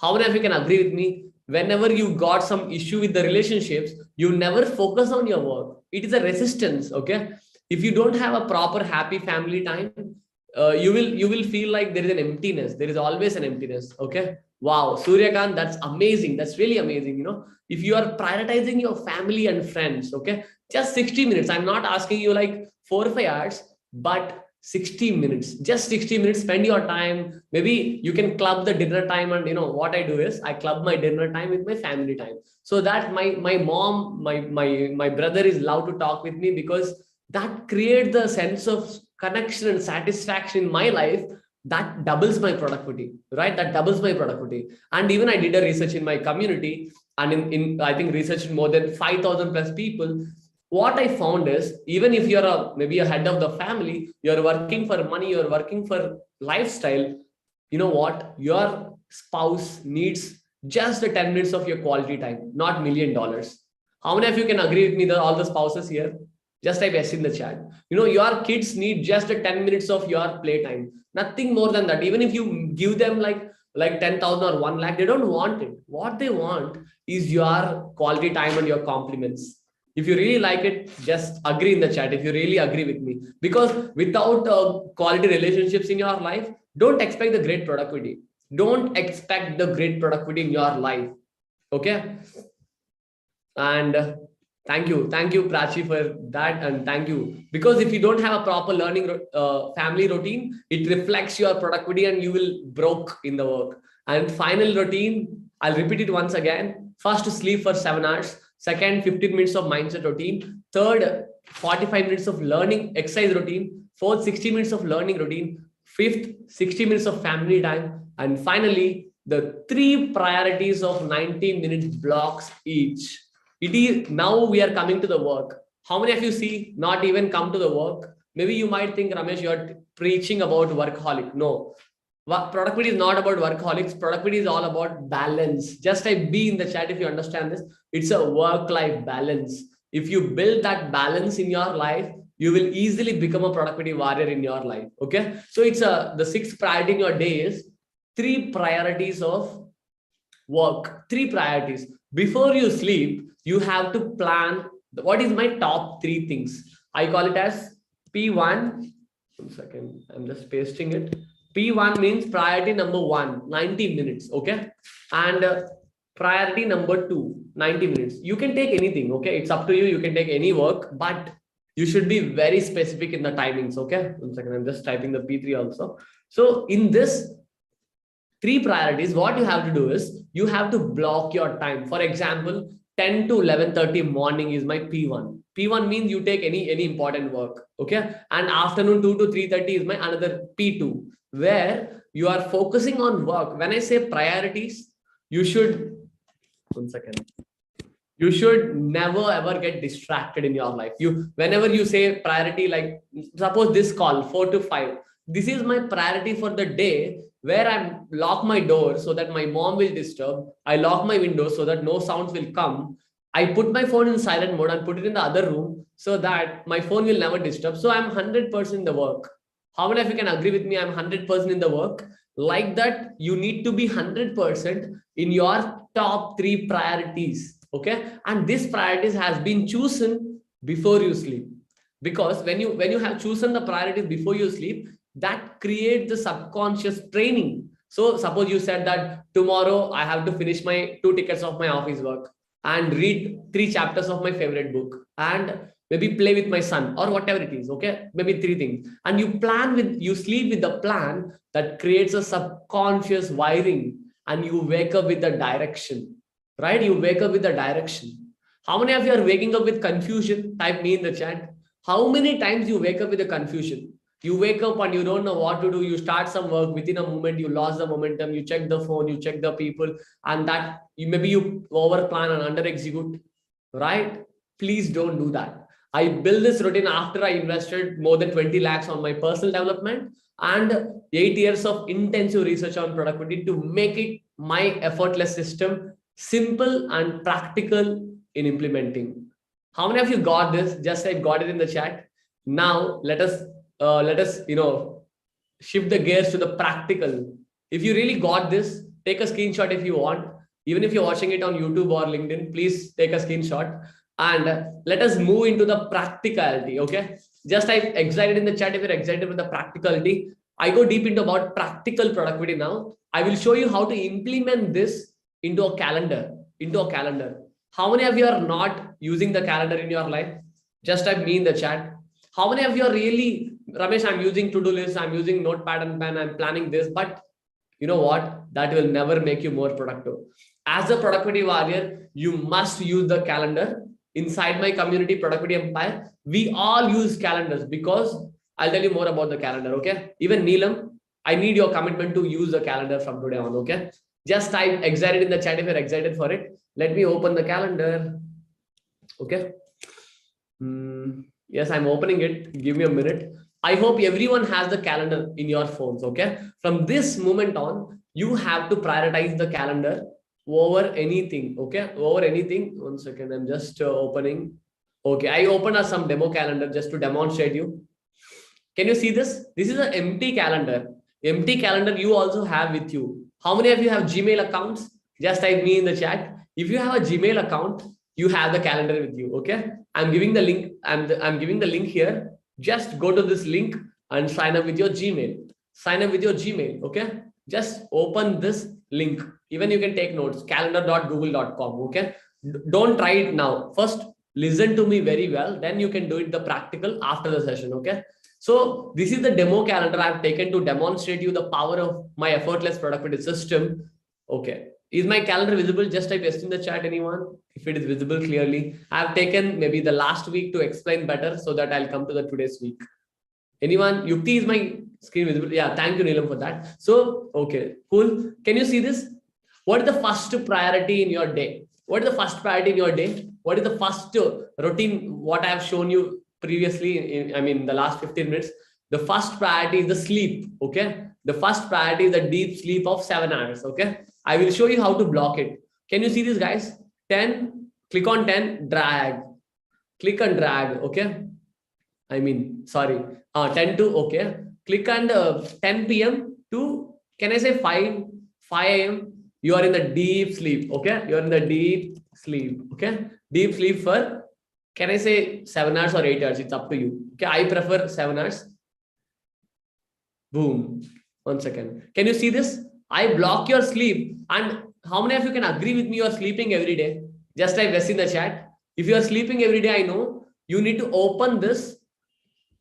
How many of you can agree with me? Whenever you got some issue with the relationships, you never focus on your work. It is a resistance. Okay. If you don't have a proper happy family time, you will feel like there is an emptiness. There is always an emptiness. Okay. Wow, Suryakant, that's amazing. That's really amazing. You know, if you are prioritizing your family and friends, okay, just 60 minutes. I'm not asking you like 4 or 5 hours, but 60 minutes, just 60 minutes, spend your time. Maybe you can club the dinner time. And you know what I do is I club my dinner time with my family time, so that my mom, my brother is allowed to talk with me, because that creates the sense of connection and satisfaction in my life. That doubles my productivity, right? That doubles my productivity. And even I did a research in my community, and in I think researched more than 5,000 plus people. What I found is, even if you're maybe a head of the family, you're working for money, you're working for lifestyle, you know what? Your spouse needs just the 10 minutes of your quality time, not $1,000,000. How many of you can agree with me that all the spouses here? Just type yes in the chat. You know, your kids need just the 10 minutes of your playtime, nothing more than that. Even if you give them like 10,000 or 1 lakh, they don't want it. What they want is your quality time and your compliments. If you really like it, just agree in the chat if you really agree with me. Because without quality relationships in your life, don't expect the great productivity. Don't expect the great productivity in your life. Okay. And thank you, Prachi, for that. And thank you, because if you don't have a proper learning family routine, it reflects your productivity and you will broke in the work. And final routine, I'll repeat it once again. First, sleep for 7 hours. Second, 15 minutes of mindset routine. Third, 45 minutes of learning exercise routine. Fourth, 60 minutes of learning routine. Fifth, 60 minutes of family time. And finally, the 3 priorities of 90 minutes blocks each. It is now we are coming to the work. How many of you see not even come to the work? Maybe you might think, Ramesh, you are preaching about workaholic. No, productivity is not about workaholics. Productivity is all about balance. Just type B in the chat if you understand this. It's a work-life balance. If you build that balance in your life, you will easily become a productivity warrior in your life. Okay. So it's the 6th priority in your day is 3 priorities of work. 3 priorities. Before you sleep, you have to plan what is my top 3 things. I call it as P1. 1 second. I'm just pasting it. P1 means priority number 1, 90 minutes. Okay. And priority number 2, 90 minutes. You can take anything. Okay. It's up to you. You can take any work, but you should be very specific in the timings. Okay. 1 second. I'm just typing the P3 also. So in this 3 priorities, what you have to do is you have to block your time. For example, 10 to 11:30 morning is my P1. P1 means you take any important work. Okay. And afternoon 2 to 3:30 is my another P2, where you are focusing on work. When I say priorities, you should, 1 second. You should never ever get distracted in your life. Whenever you say priority, like suppose this call 4 to 5, this is my priority for the day, where I lock my door so that my mom will disturb. I lock my window so that no sounds will come. I put my phone in silent mode and put it in the other room so that my phone will never disturb. So I'm 100% in the work. How many of you can agree with me? I'm 100% in the work. Like that, you need to be 100% in your top 3 priorities. Okay. And this priorities has been chosen before you sleep. Because when you have chosen the priorities before you sleep, that creates the subconscious training. So suppose you said that tomorrow I have to finish my 2 tickets of my office work and read 3 chapters of my favorite book and maybe play with my son or whatever it is. Okay, maybe 3 things, and you sleep with the plan that creates a subconscious wiring, and you wake up with the direction, right? You wake up with the direction. How many of you are waking up with confusion? Type me in the chat. How many times you wake up with a confusion? You wake up and you don't know what to do. You start some work, within a moment you lost the momentum. You check the phone, you check the people, and that you over plan and under execute, right? Please don't do that. I built this routine after I invested more than 20 lakhs on my personal development and 8 years of intensive research on productivity to make it my effortless system, simple and practical in implementing. How many of you got this? Just I got it in the chat. Now let us shift the gears to the practical. If you really got this, take a screenshot if you want. Even if you're watching it on YouTube or LinkedIn, please take a screenshot and let us move into the practicality. Okay. Just type excited in the chat if you're excited with the practicality. I go deep into about practical productivity now. I will show you how to implement this into a calendar. How many of you are not using the calendar in your life? Just type me in the chat. How many of you are really, Ramesh, I'm using to-do list, I'm using notepad and pen, I'm planning this, but you know what? That will never make you more productive. As a productivity warrior, you must use the calendar. Inside my community, Productivity Empire, we all use calendars because I'll tell you more about the calendar, okay? Even Neelam, I need your commitment to use the calendar from today on, okay? Just type excited in the chat if you're excited for it. Let me open the calendar, okay? Yes, I'm opening it. Give me a minute. I hope everyone has the calendar in your phones, okay? From this moment on, you have to prioritize the calendar over anything, okay? Over anything. 1 second, I'm just opening. Okay, I opened some demo calendar just to demonstrate you. Can you see this? This is an empty calendar. Empty calendar you also have with you. How many of you have Gmail accounts? Just type me in the chat. If you have a Gmail account, you have the calendar with you, okay? I'm giving the link. I'm giving the link here. Just go to this link and sign up with your Gmail. Sign up with your Gmail, okay? Just open this link. Even you can take notes, calendar.google.com, okay? Don't try it now. First, listen to me very well. Then you can do it the practical after the session, okay? So this is the demo calendar I've taken to demonstrate you the power of my effortless productivity system. Okay. Is my calendar visible? Just type yes in the chat, anyone. If it is visible clearly, I've taken maybe the last week to explain better so that I'll come to the today's week. Anyone? Yukti, is my screen visible? Yeah, thank you, Neelam, for that. So, okay, cool. Can you see this? What is the first priority in your day? What is the first priority in your day? What is the first routine? What I have shown you previously, in the last 15 minutes, the first priority is the sleep, okay? The first priority is the deep sleep of 7 hours, okay? I will show you how to block it. Can you see this, guys? 10, click on 10, drag. Click and drag, okay? 10 to, okay? Click on 10 p.m. to, can I say 5 a.m.? You are in the deep sleep, okay? You are in the deep sleep, okay? Deep sleep for, can I say 7 hours or 8 hours? It's up to you. Okay, I prefer 7 hours. Boom. 1 second. Can you see this? I block your sleep. And how many of you can agree with me you are sleeping every day? Just type yes in the chat. If you are sleeping every day, I know you need to open this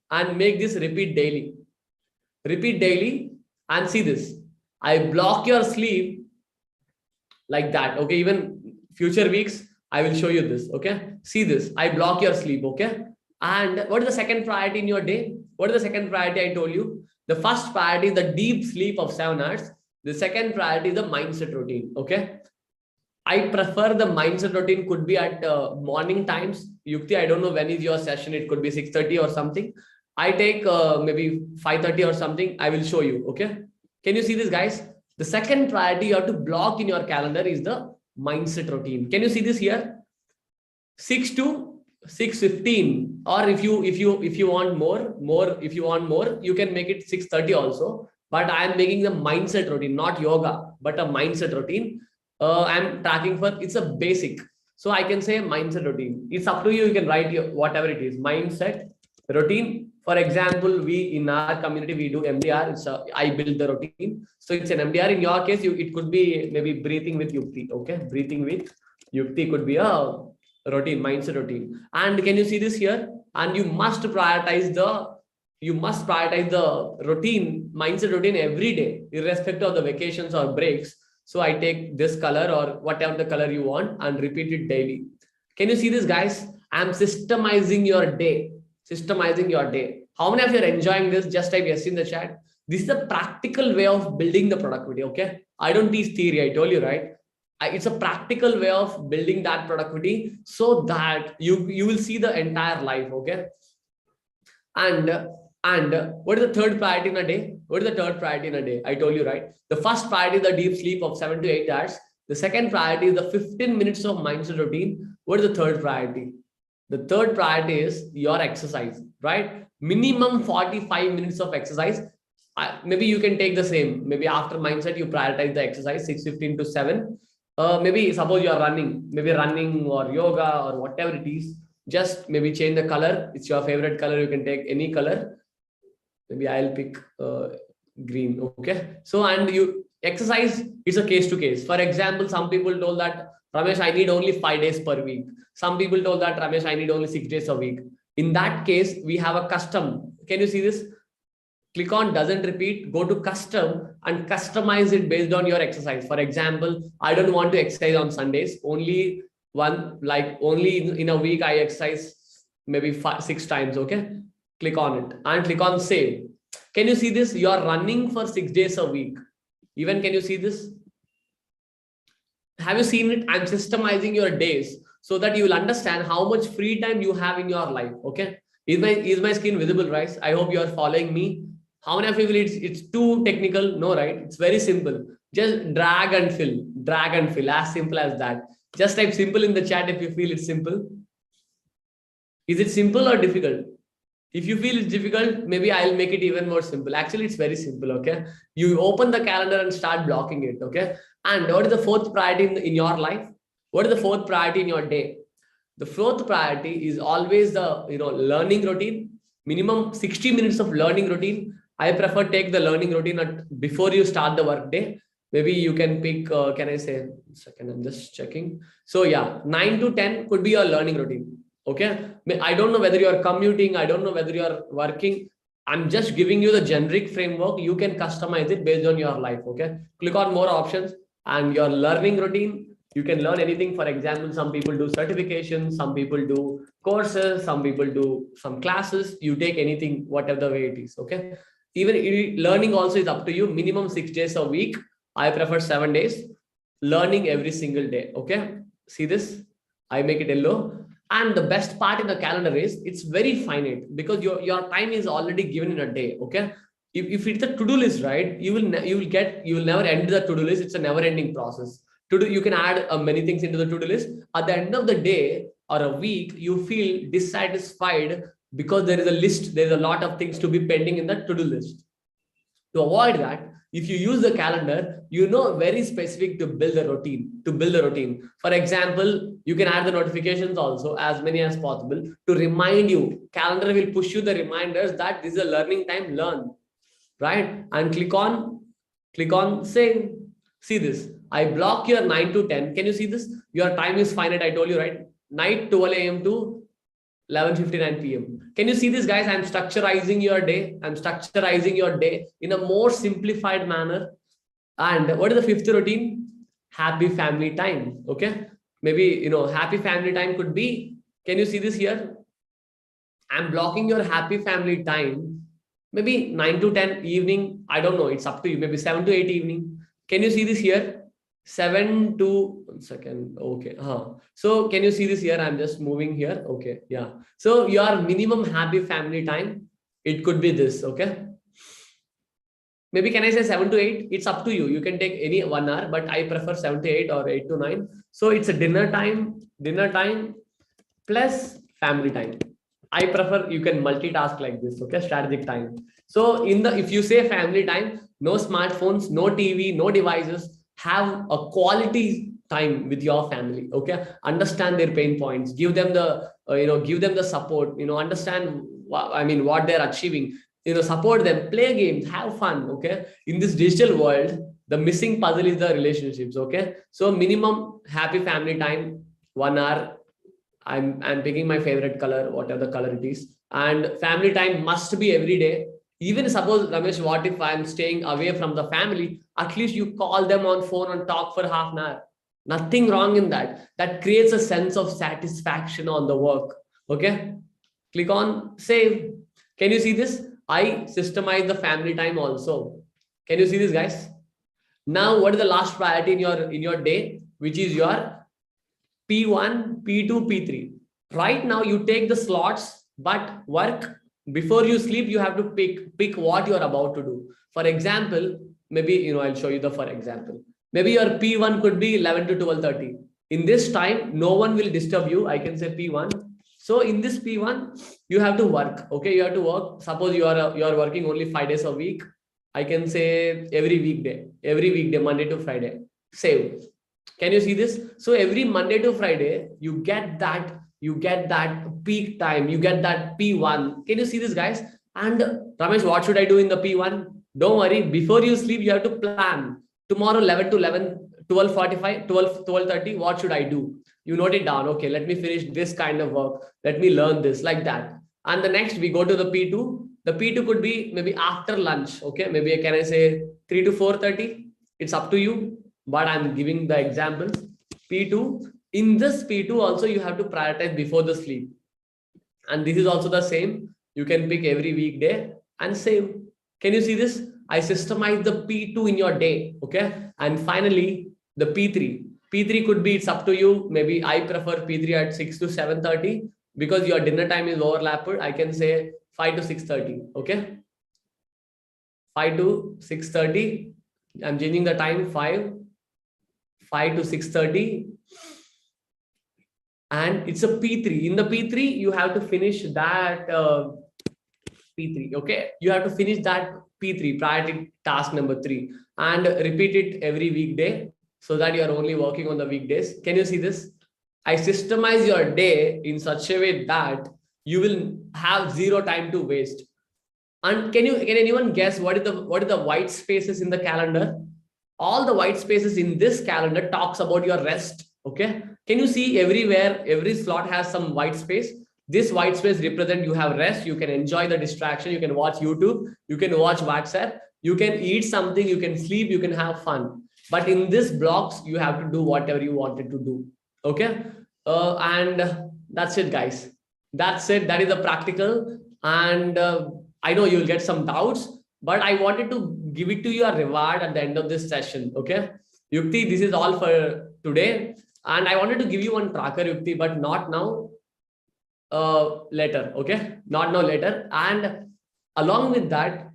and make this repeat daily. Repeat daily and see this. I block your sleep like that. Okay, even future weeks, I will show you this, okay? See this, I block your sleep, okay? And what is the second priority in your day? What is the second priority I told you? The first priority is the deep sleep of 7 hours. The second priority is the mindset routine, okay? I prefer the mindset routine could be at morning times. Yukti, I don't know when is your session. It could be 6:30 or something. I take maybe 5:30 or something. I will show you. Okay. Can you see this, guys? The second priority you have to block in your calendar is the mindset routine. Can you see this here? 6 to 6:15, or if you want more, if you want more, you can make it 6:30 also. But I am making the mindset routine, not yoga, but a mindset routine. I'm tracking for, it's a basic. So I can say mindset routine. It's up to you. You can write your whatever it is. Mindset routine. For example, we in our community we do MDR. I build the routine. So it's an MDR. In your case, it could be maybe breathing with Yukti. Okay, breathing with Yukti could be a routine, mindset routine. And can you see this here? And you must prioritize the routine, mindset routine every day, irrespective of the vacations or breaks. So I take this color or whatever the color you want and repeat it daily. Can you see this, guys? I'm systemizing your day. Systemizing your day. How many of you are enjoying this? Just type yes in the chat. This is a practical way of building the productivity. Okay. I don't teach theory. I told you, right? It's a practical way of building that productivity so that you will see the entire life. Okay. And what is the third priority in a day? What is the third priority in a day? I told you, right? The first priority is the deep sleep of 7 to 8 hours. The second priority is the 15 minutes of mindset routine. What is the third priority? The third priority is your exercise, right? Minimum 45 minutes of exercise. Maybe you can take the same. Maybe after mindset, you prioritize the exercise 6:15 to 7. Maybe suppose you are running, maybe running or yoga or whatever it is. Just maybe change the color. It's your favorite color. You can take any color. Maybe I'll pick green. Okay. So, and you exercise is a case to case. For example, some people told that Ramesh, I need only 5 days per week. Some people told that Ramesh, I need only 6 days a week. In that case, we have a custom. Can you see this? Click on doesn't repeat, go to custom and customize it based on your exercise. For example, I don't want to exercise on Sundays. Only in a week, I exercise maybe 6 times. Okay. Click on it and click on save. Can you see this? You are running for 6 days a week. Even can you see this? Have you seen it? I'm systemizing your days so that you will understand how much free time you have in your life. Okay. Is my screen visible, right? I hope you are following me. How many of you feel it's too technical? No, right? It's very simple. Just drag and fill, as simple as that. Just type simple in the chat if you feel it's simple. Is it simple or difficult? If you feel it's difficult, maybe I'll make it even more simple. Actually, it's very simple. Okay. You open the calendar and start blocking it. Okay. And what is the fourth priority in your life? What is the fourth priority in your day? The fourth priority is always the learning routine. Minimum 60 minutes of learning routine. I prefer take the learning routine before you start the work day. Maybe you can pick, can I say, second, I'm just checking. So yeah, 9 to 10 could be your learning routine. Okay. I don't know whether you are commuting. I don't know whether you are working. I'm just giving you the generic framework. You can customize it based on your life. Okay. Click on more options and your learning routine. You can learn anything. For example, some people do certifications, some people do courses, some people do some classes. You take anything, whatever the way it is. Okay. Even learning also is up to you. Minimum 6 days a week. I prefer 7 days. Learning every single day. Okay. See this? I make it yellow. And the best part in the calendar is it's very finite because your time is already given in a day. Okay. If it's a to-do list, right? You will never end the to-do list. It's a never-ending process. You can add many things into the to-do list. At the end of the day or a week, you feel dissatisfied because there is a list. There's a lot of things to be pending in the to-do list. To avoid that, if you use the calendar, very specific to build a routine. For example, you can add the notifications also as many as possible to remind you. Calendar will push you the reminders that this is a learning time, learn, right? And click on save. See this. I block your 9 to 10. Can you see this? Your time is finite. I told you, right? Night 12 a.m. to 11:59 p.m. Can you see this, guys? I'm structurizing your day. I'm structurizing your day in a more simplified manner. And what is the fifth routine? Happy family time. Okay. Maybe, happy family time could be, can you see this here? I'm blocking your happy family time. Maybe 9 to 10 evening. I don't know. It's up to you. Maybe 7 to 8 evening. Can you see this here? 7 to 1 second. Okay. So can you see this here? I'm just moving here. Okay. Yeah. So your minimum happy family time, it could be this. Okay. Maybe can I say 7 to 8? It's up to you. You can take any 1 hour, but I prefer 7 to 8 or 8 to 9. So it's a dinner time plus family time. I prefer you can multitask like this. Okay. Strategic time. So if you say family time, no smartphones, no TV, no devices, have a quality time with your family. Okay. Understand their pain points, give them give them the support, understand what they're achieving, support them, play games, have fun. Okay. In this digital world, the missing puzzle is the relationships. Okay. So minimum happy family time, 1 hour. I'm picking my favorite color, whatever the color it is. And family time must be every day. Even suppose, Ramesh, what if I'm staying away from the family? At least you call them on phone and talk for half an hour. Nothing wrong in that. That creates a sense of satisfaction on the work. Okay. Click on save. Can you see this? I systemize the family time also. Can you see this, guys? Now, what is the last priority in your day, which is your P1, P2, P3. Right now, you take the slots, but work before you sleep, you have to pick what you're about to do. For example, maybe I'll show you the for example. Maybe your P1 could be 11 to 12:30. In this time, no one will disturb you. I can say P1. So in this P1, you have to work. Okay, you have to work. Suppose you are working only 5 days a week. I can say every weekday, Monday to Friday. Save. Can you see this? So every Monday to Friday, you get that peak time, you get that P1. Can you see this, guys? And Ramesh, what should I do in the P1? Don't worry. Before you sleep, you have to plan. Tomorrow, 11 to 11, 12:45, 12:30, what should I do? You note it down. Okay, let me finish this kind of work. Let me learn this, like that. And the next, we go to the P2. The P2 could be maybe after lunch. Okay, maybe can I say 3 to 4:30? It's up to you, but I'm giving the examples. P2. In this P2 also, you have to prioritize before the sleep. And this is also the same. You can pick every weekday and save. Can you see this? I systemize the P2 in your day. Okay. And finally, the P3. P3 could be, it's up to you. Maybe I prefer P3 at 6 to 7:30 because your dinner time is overlapped. I can say 5 to 6:30. Okay. 5 to 6:30. I'm changing the time 5 to 6:30. And it's a P3. In the P3, you have to finish that P3. Okay. You have to finish that P3, priority task number 3, and repeat it every weekday so that you are only working on the weekdays. Can you see this? I systemize your day in such a way that you will have zero time to waste. And can anyone guess what is the white spaces in the calendar? All the white spaces in this calendar talks about your rest. Okay. Can you see everywhere, every slot has some white space? This white space represent you have rest. You can enjoy the distraction. You can watch YouTube. You can watch WhatsApp. You can eat something. You can sleep. You can have fun. But in this blocks, you have to do whatever you wanted to do. Okay. And that's it, guys. That's it. That is the practical. And I know you'll get some doubts, but I wanted to give it to you a reward at the end of this session. Okay. Yukti, this is all for today. And I wanted to give you one tracker, Yukti, but not now. Later. Okay. Not now, later. And along with that,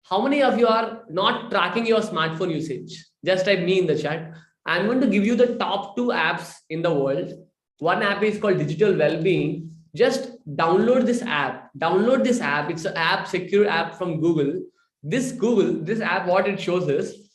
how many of you are not tracking your smartphone usage? Just type me in the chat. I'm going to give you the top 2 apps in the world. One app is called Digital Wellbeing. Just download this app. Download this app. It's an app, secure app from Google. This app, what it shows is,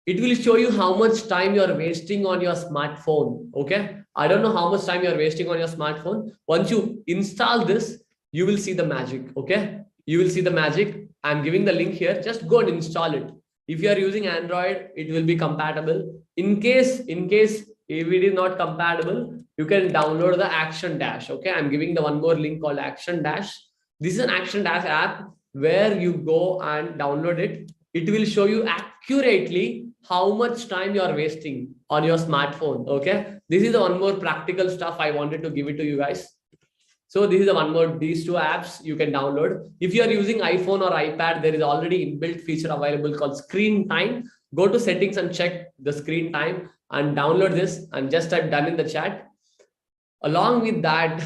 it will show you how much time you're wasting on your smartphone. Okay. I don't know how much time you're wasting on your smartphone. Once you install this, you will see the magic. Okay. You will see the magic. I'm giving the link here. Just go and install it. If you are using Android, it will be compatible. In case if it is not compatible, you can download the Action Dash. Okay. I'm giving the one more link called Action Dash. This is an Action Dash app where you go and download it. It will show you accurately how much time you are wasting on your smartphone. Okay. This is the one more practical stuff I wanted to give it to you guys. So this is the one more, these 2 apps you can download. If you are using iPhone or iPad, there is already inbuilt feature available called screen time. go to settings and check the screen time and download this and just type done in the chat. Along with that,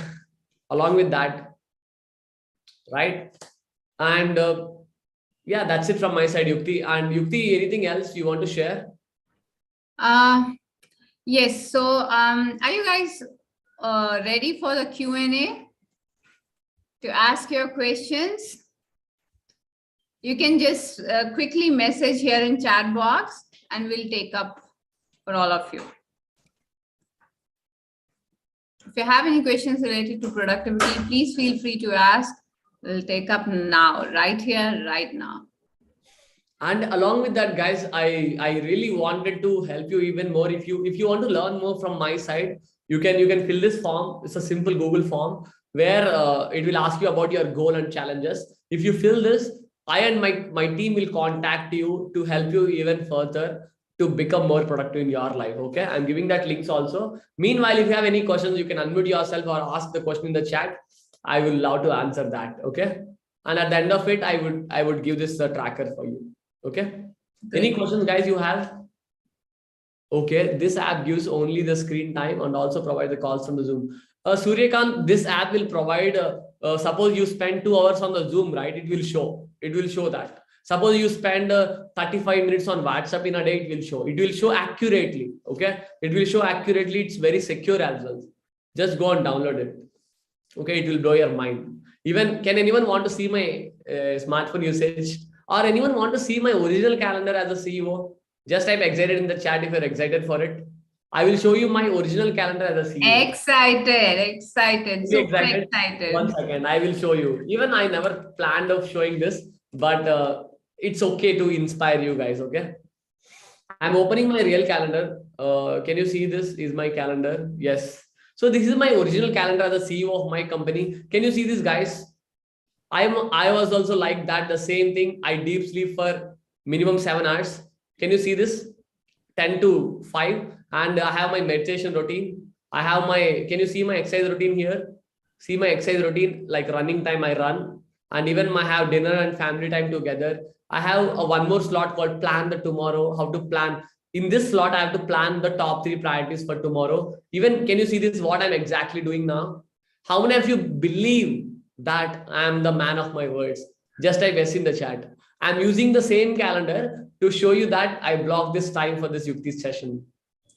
right? And yeah, that's it from my side, Yukti. And Yukti, anything else you want to share? Yes. So are you guys ready for the Q&A to ask your questions? You can just quickly message here in chat box and we'll take up for all of you. If you have any questions related to productivity, please feel free to ask. We'll take up now, right here, right now. And along with that, guys, I really wanted to help you even more. If you want to learn more from my side, you can fill this form. It's a simple Google form where it will ask you about your goal and challenges. If you fill this, I and my team will contact you to help you even further to become more productive in your life. Okay, I'm giving that links also. Meanwhile, if you have any questions, you can unmute yourself or ask the question in the chat. I will love to answer that. Okay, and at the end of it, I would give this tracker for you. Okay. Great. Any questions, guys, you have? Okay, this app gives only the screen time and also provide the calls from the Zoom. Suryakant, this app will provide, suppose you spend 2 hours on the Zoom, right? It will show that. Suppose you spend 35 minutes on WhatsApp in a day, it will show accurately. Okay, it will show accurately. It's very secure as well. Just go and download it. Okay, it will blow your mind. Even, can anyone want to see my smartphone usage? Or anyone want to see my original calendar as a CEO? Just type excited in the chat if you're excited for it. I will show you my original calendar as a CEO. Excited. Super excited. 1 second, I will show you. Even I never planned of showing this, but it's okay to inspire you guys, okay? I'm opening my real calendar. Can you see this is my calendar? Yes. So this is my original calendar as a CEO of my company. Can you see this, guys? I was also like that, the same thing. I deep sleep for minimum 7 hours. Can you see this? 10 to 5. And I have my meditation routine. I have my, can you see my exercise routine here? See my exercise routine, like running time, I run. And even I have dinner and family time together. I have one more slot called plan the tomorrow, how to plan. In this slot, I have to plan the top 3 priorities for tomorrow. Even, can you see this, what I'm exactly doing now? How many of you believe that I am the man of my words? Just type yes in the chat. I'm using the same calendar to show you that I blocked this time for this Yukti session.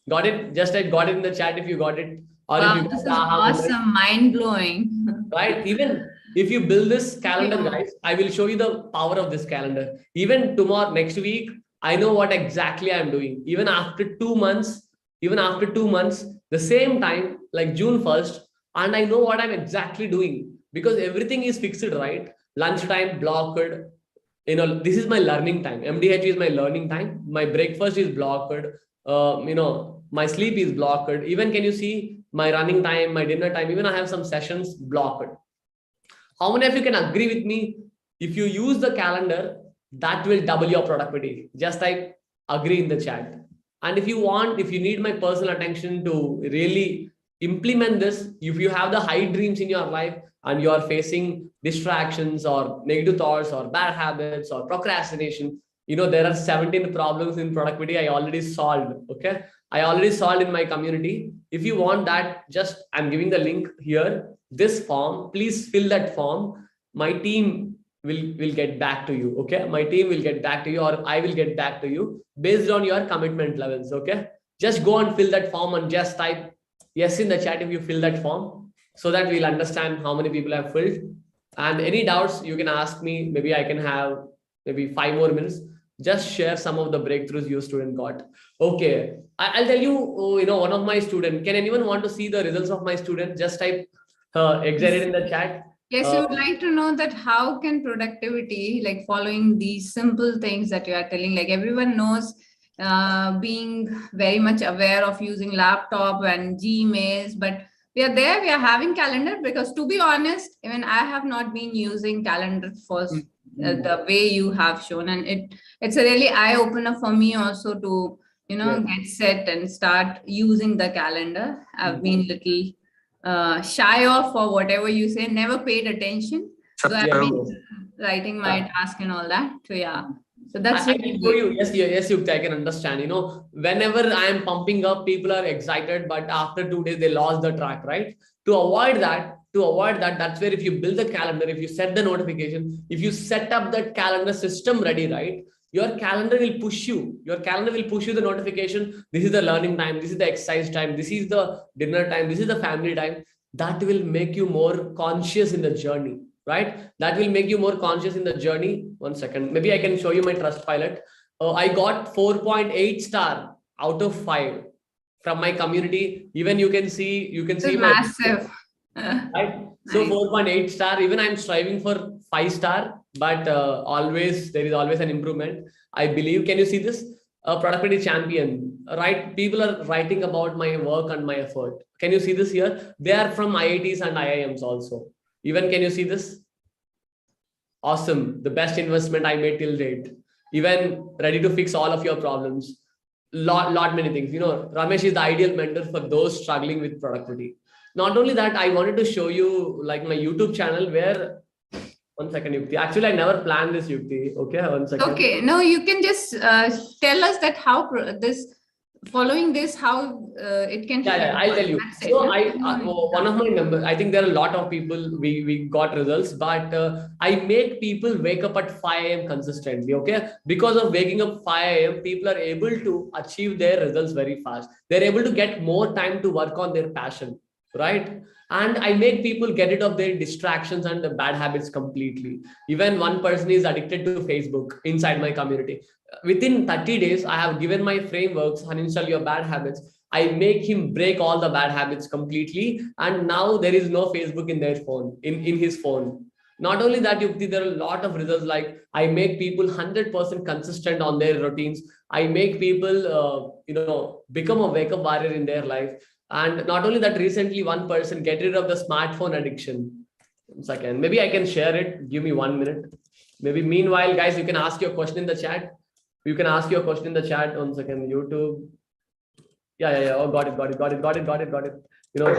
Got it? Just type got it in the chat if you got it. Or wow, if you this is awesome, mind-blowing. Right? Even if you build this calendar, guys, I will show you the power of this calendar. Even tomorrow, next week, I know what exactly I'm doing. Even after 2 months, the same time, like June 1st, and I know what I'm exactly doing. Because everything is fixed, right? Lunchtime blocked. This is my learning time. MDH is my learning time. My breakfast is blocked. My sleep is blocked. Even, can you see my running time, my dinner time? Even I have some sessions blocked. How many of you can agree with me? If you use the calendar, that will double your productivity. Just type agree in the chat. And if you need my personal attention to really implement this, if you have the high dreams in your life, and you are facing distractions or negative thoughts or bad habits or procrastination, there are 17 problems in productivity I already solved. Okay, I already solved in my community. If you want that, just I'm giving the link here, this form, please fill that form. My team will get back to you. Okay, my team will get back to you, or I will get back to you based on your commitment levels. Okay, just go and fill that form and just type yes in the chat if you fill that form, so that we'll understand how many people have filled. And any doubts, you can ask me. Maybe I can have maybe 5 more minutes. Just share some of the breakthroughs your student got. Okay, I'll tell you, one of my students. Can anyone want to see the results of my student? Just type excited in the chat. Yes, you would like to know that how can productivity, like following these simple things that you are telling, like everyone knows, being very much aware of using laptop and Gmails, but we are having calendar, because to be honest, even I have not been using calendar for the way you have shown, and it's a really eye-opener for me also to get set and start using the calendar. I've been little shy of, or whatever you say, never paid attention. So I've been writing my task and all that. So yeah. So that's I really can show good. you. Yes, Yukti, I can understand. Whenever I am pumping up, people are excited, but after 2 days they lost the track, right? To avoid that, that's where if you build the calendar, if you set the notification, if you set up that calendar system ready, right? Your calendar will push you. Your calendar will push you the notification. This is the learning time. This is the exercise time. This is the dinner time. This is the family time. That will make you more conscious in the journey, right? That will make you more conscious in the journey. 1 second. Maybe I can show you my trust pilot. I got 4.8 star out of 5 from my community. Even you can This see is my massive. right. So Nice. 4.8 star. Even I'm striving for 5 star, but always there is always an improvement. I believe. Can you see this? A productivity champion, right? People are writing about my work and my effort. Can you see this here? They are from IITs and IIMs also. Even can you see this? Awesome. The best investment I made till date. Even ready to fix all of your problems. Lot many things. Ramesh is the ideal mentor for those struggling with productivity. Not only that, I wanted to show you like my YouTube channel where 1 second, Yukti. Actually, I never planned this, Yukti. Okay, 1 second. Okay. No, you can just tell us that how this following this, how it can Yeah, help I'll us. tell you. That's it. So No? one of my members, I think there are a lot of people, we got results, but I make people wake up at 5 a.m. consistently. Okay, because of waking up 5 a.m., people are able to achieve their results very fast. They're able to get more time to work on their passion, right? And I make people get rid of their distractions and the bad habits completely. Even one person is addicted to Facebook inside my community. Within 30 days, I have given my frameworks, uninstall your bad habits. I make him break all the bad habits completely. And now there is no Facebook in their phone, in his phone. Not only that, Yukti, there are a lot of results. Like I make people 100% consistent on their routines. I make people, become a wake up warrior in their life. And not only that, recently one person get rid of the smartphone addiction. 1 second. Maybe I can share it. Give me 1 minute. Maybe meanwhile, guys, you can ask your question in the chat. You can ask your question in the chat. 1 second. YouTube. Yeah. Oh, got it. What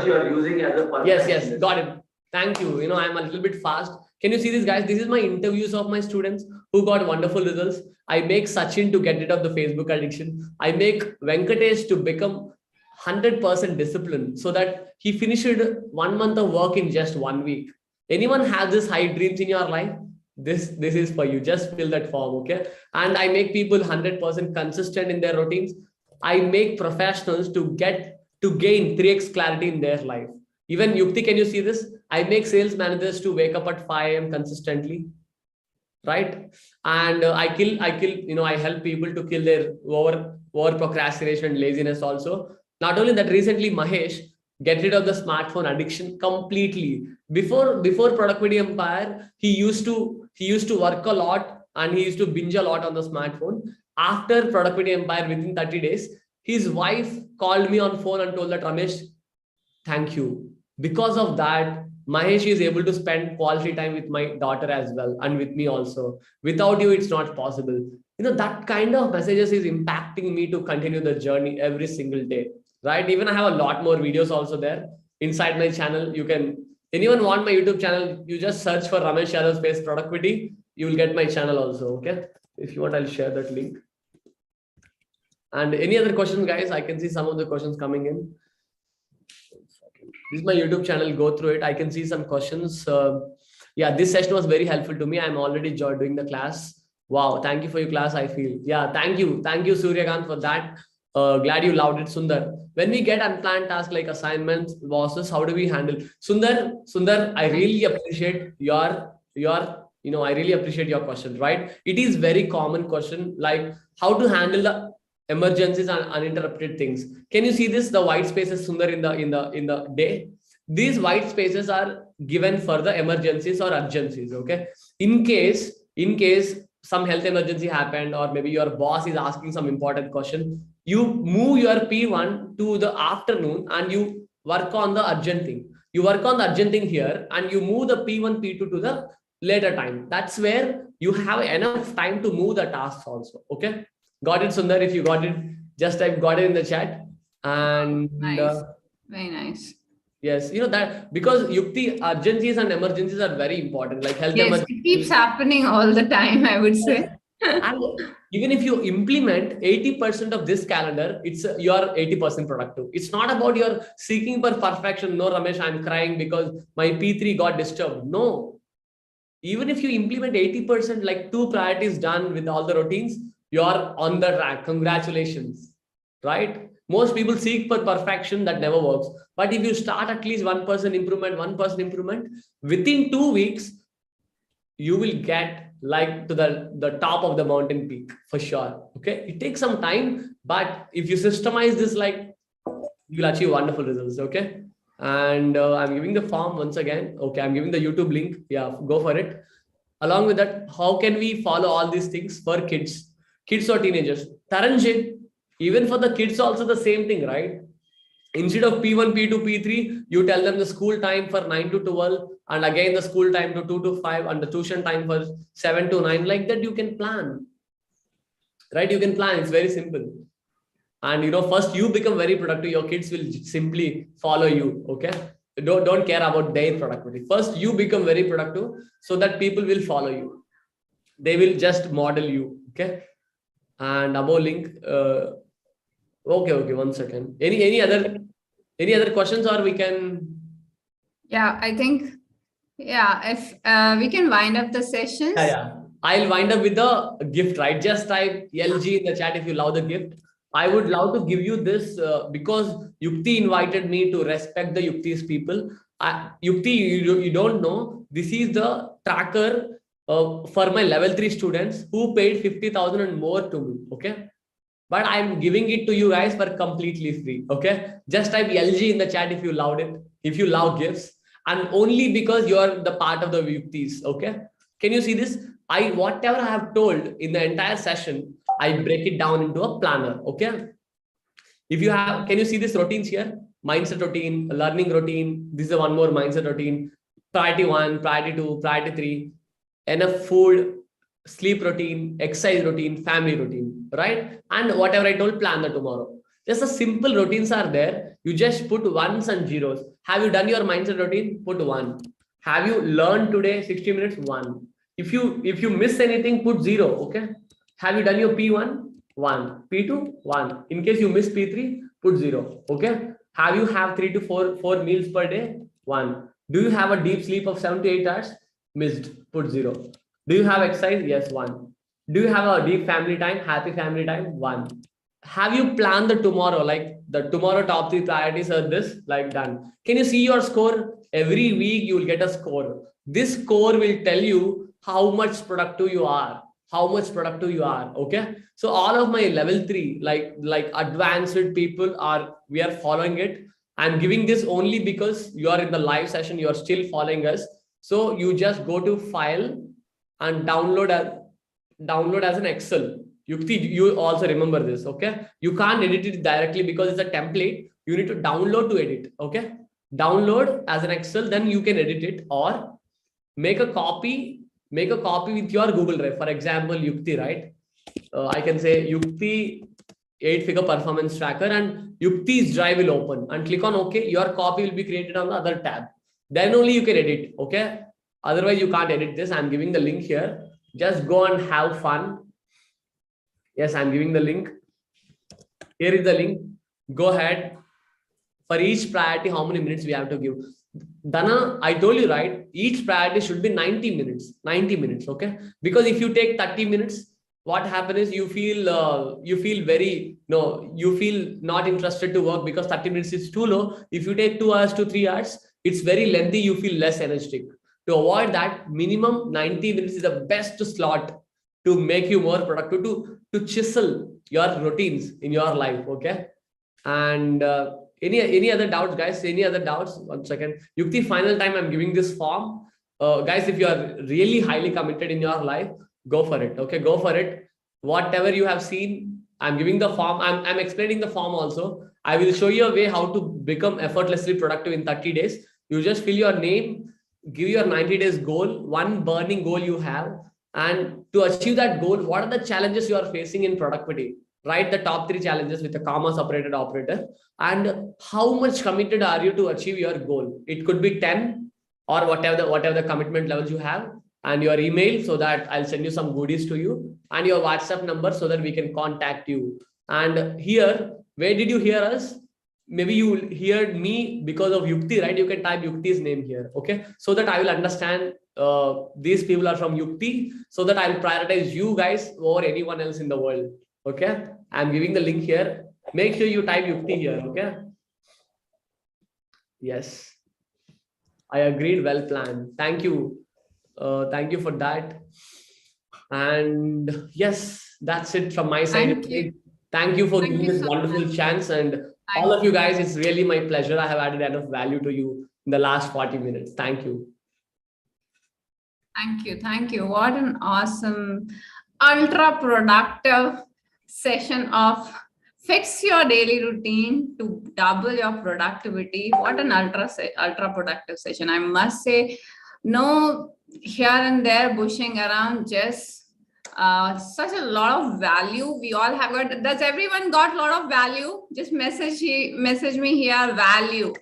you are using as a yes, got it. Thank you. I'm a little bit fast. Can you see this, guys? This is my interviews of my students who got wonderful results. I make Sachin to get rid of the Facebook addiction. I make Venkatesh to become 100% disciplined so that he finished 1 month of work in just 1 week. Anyone has this high dreams in your life? This is for you. Just fill that form, okay? And I make people 100% consistent in their routines. I make professionals to gain 3x clarity in their life. Even Yukti, can you see this? I make sales managers to wake up at 5 a.m. consistently, right? And I help people to kill their over procrastination and laziness also. Not only that, recently Mahesh get rid of the smartphone addiction completely. Before Productivity Empire, he used to work a lot and he used to binge a lot on the smartphone. After Productivity Empire, within 30 days, his wife called me on phone and told that, Ramesh, thank you. Because of that, Mahesh is able to spend quality time with my daughter as well and with me also. Without you, it's not possible. That kind of messages is impacting me to continue the journey every single day, right? Even I have a lot more videos also there inside my channel. Anyone want my YouTube channel, you just search for Ramesh Yadav space productivity. You will get my channel also, okay? If you want, I'll share that link. And any other questions, guys? I can see some of the questions coming in. This is my YouTube channel. Go through it. I can see some questions. Yeah, this session was very helpful to me. I'm already doing the class. Wow, thank you for your class. I feel. Yeah, thank you, Suryakant, for that. Glad you loved it, Sundar. When we get unplanned tasks like assignments, bosses, how do we handle? Sundar, I really appreciate I really appreciate your question. Right? It is very common question, like how to handle the emergencies and uninterrupted things. Can you see this? The white spaces, Sundar, in the day. These white spaces are given for the emergencies or urgencies. Okay. In case some health emergency happened, or maybe your boss is asking some important question, you move your P1 to the afternoon and you work on the urgent thing. You work on the urgent thing here and you move the P1, P2 to the later time. That's where you have enough time to move the tasks also. Okay. Got it, Sundar? If you got it, just type got it in the chat. And nice. Very nice. Yes, that because Yukti, urgencies and emergencies are very important. Like health Yes, emergencies. it keeps happening all the time, I would say. And even if you implement 80% of this calendar, it's you're 80% productive. It's not about you're seeking for perfection. No, Ramesh, I'm crying because my P3 got disturbed. No, even if you implement 80%, like 2 priorities done with all the routines, you're on the track. Congratulations, right? Most people seek for perfection, that never works. But if you start at least 1% improvement, 1% improvement, within 2 weeks, you will get like to the top of the mountain peak for sure. Okay, it takes some time, but if you systemize this, like, you'll achieve wonderful results. Okay, and I'm giving the form once again. Okay, I'm giving the YouTube link. Yeah, go for it. Along with that, how can we follow all these things for kids or teenagers? Taranjit, even for the kids also the same thing, right? Instead of P1, P2, P3, you tell them the school time for 9 to 12, and again the school time to 2 to 5, and the tuition time for 7 to 9. Like that, you can plan, right? You can plan. It's very simple. And first you become very productive. Your kids will simply follow you. Okay. Don't care about their productivity. First, you become very productive so that people will follow you. They will just model you. Okay. And above link. Okay. 1 second. Any other questions, or we can? Yeah, I think, if we can wind up the sessions. Yeah. I'll wind up with the gift, right? Just type LG in the chat if you love the gift. I would love to give you this because Yukti invited me to respect the Yukti's people. Yukti, you don't know, this is the tracker for my level 3 students who paid 50,000 and more to me. Okay. But I'm giving it to you guys for completely free. Okay. Just type LG in the chat if you loved it, if you love gifts, and only because you're the part of the Yuktis. Okay. Can you see this? Whatever I have told in the entire session, I break it down into a planner. Okay. If you have, can you see this routines here? Mindset routine, learning routine. This is one more mindset routine. Priority 1, priority 2, priority 3, enough food, sleep routine, exercise routine, family routine, right? And whatever I told, plan the tomorrow. Just the simple routines are there. You just put ones and zeros. Have you done your mindset routine? Put 1. Have you learned today 60 minutes? 1. If you miss anything, put 0. Okay. Have you done your P1? 1. P2? 1. In case you miss P3, put 0. Okay. Have you have 3 to 4 meals per day? 1. Do you have a deep sleep of 7 to 8 hours? Missed. Put 0. Do you have exercise? Yes, 1. Do you have a deep family time? Happy family time? 1. Have you planned the tomorrow? Like the tomorrow top 3 priorities are this, like done. Can you see your score? Every week you will get a score. This score will tell you how much productive you are. Okay. So all of my level 3, like advanced people we are following it. I'm giving this only because you are in the live session. You are still following us. So you just go to file and download as an Excel. Yukti, you also remember this. Okay. You can't edit it directly because it's a template. You need to download to edit. Okay. Download as an Excel, then you can edit it, or make a copy with your Google Drive. For example, Yukti, right? I can say Yukti 8-figure performance tracker, and Yukti's drive will open, and click on OK. Your copy will be created on the other tab. Then only you can edit. Okay. Otherwise, you can't edit this. I'm giving the link here. Just go and have fun. Yes, I'm giving the link. Here is the link. Go ahead. For each priority, how many minutes we have to give? Dana, I told you, right? Each priority should be 90 minutes. 90 minutes, okay? Because if you take 30 minutes, what happens is you feel not interested to work because 30 minutes is too low. If you take 2 hours to 3 hours, it's very lengthy. You feel less energetic. To avoid that, minimum 90 minutes is the best slot to make you more productive, to chisel your routines in your life, okay? And any other doubts, guys? Any other doubts? 1 second. Yukti, final time I'm giving this form. Guys, if you are really highly committed in your life, go for it. Okay, go for it. Whatever you have seen, I'm giving the form. I'm explaining the form also. I will show you a way how to become effortlessly productive in 30 days. You just fill your name, give your 90 days goal, one burning goal you have. And to achieve that goal, what are the challenges you are facing in productivity? Write the top 3 challenges with a comma separated operator, and how much committed are you to achieve your goal? It could be 10 or whatever the commitment levels you have. and your email so that I'll send you some goodies to you, and your WhatsApp number so that we can contact you. And here, where did you hear us? Maybe you heard me because of Yukti, right? You can type Yukti's name here, okay? So that I will understand these people are from Yukti, so that I'll prioritize you guys over anyone else in the world, okay? I'm giving the link here. Make sure you type Yukti here, okay? Yes, I agreed. Well planned. Thank you. Thank you for that. And yes, that's it from my side. Thank you for giving this wonderful chance. And all of you guys, it's really my pleasure. I have added enough value to you in the last 40 minutes. Thank you. Thank you. Thank you. What an awesome, ultra productive session of fix your daily routine to double your productivity. What an ultra productive session. I must say, no here and there bushing around, just such a lot of value we all have got. Does everyone got a lot of value? Just message me here. Value.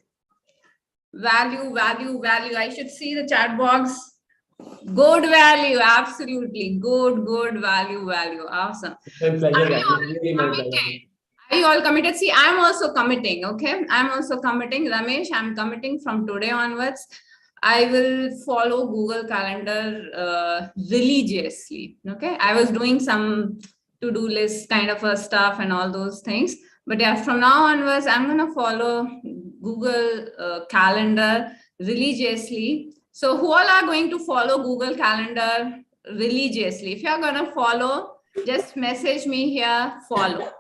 I should see the chat box. Good value, absolutely. Good value. Awesome. Are you all committed? See, I'm also committing. Okay, I'm also committing. Ramesh, I'm committing from today onwards. I will follow Google Calendar religiously. Okay, I was doing some to-do list kind of a stuff and all those things, but yeah, from now onwards, I'm gonna follow Google Calendar religiously. So who all are going to follow Google Calendar religiously? If you're gonna follow, just message me here, follow,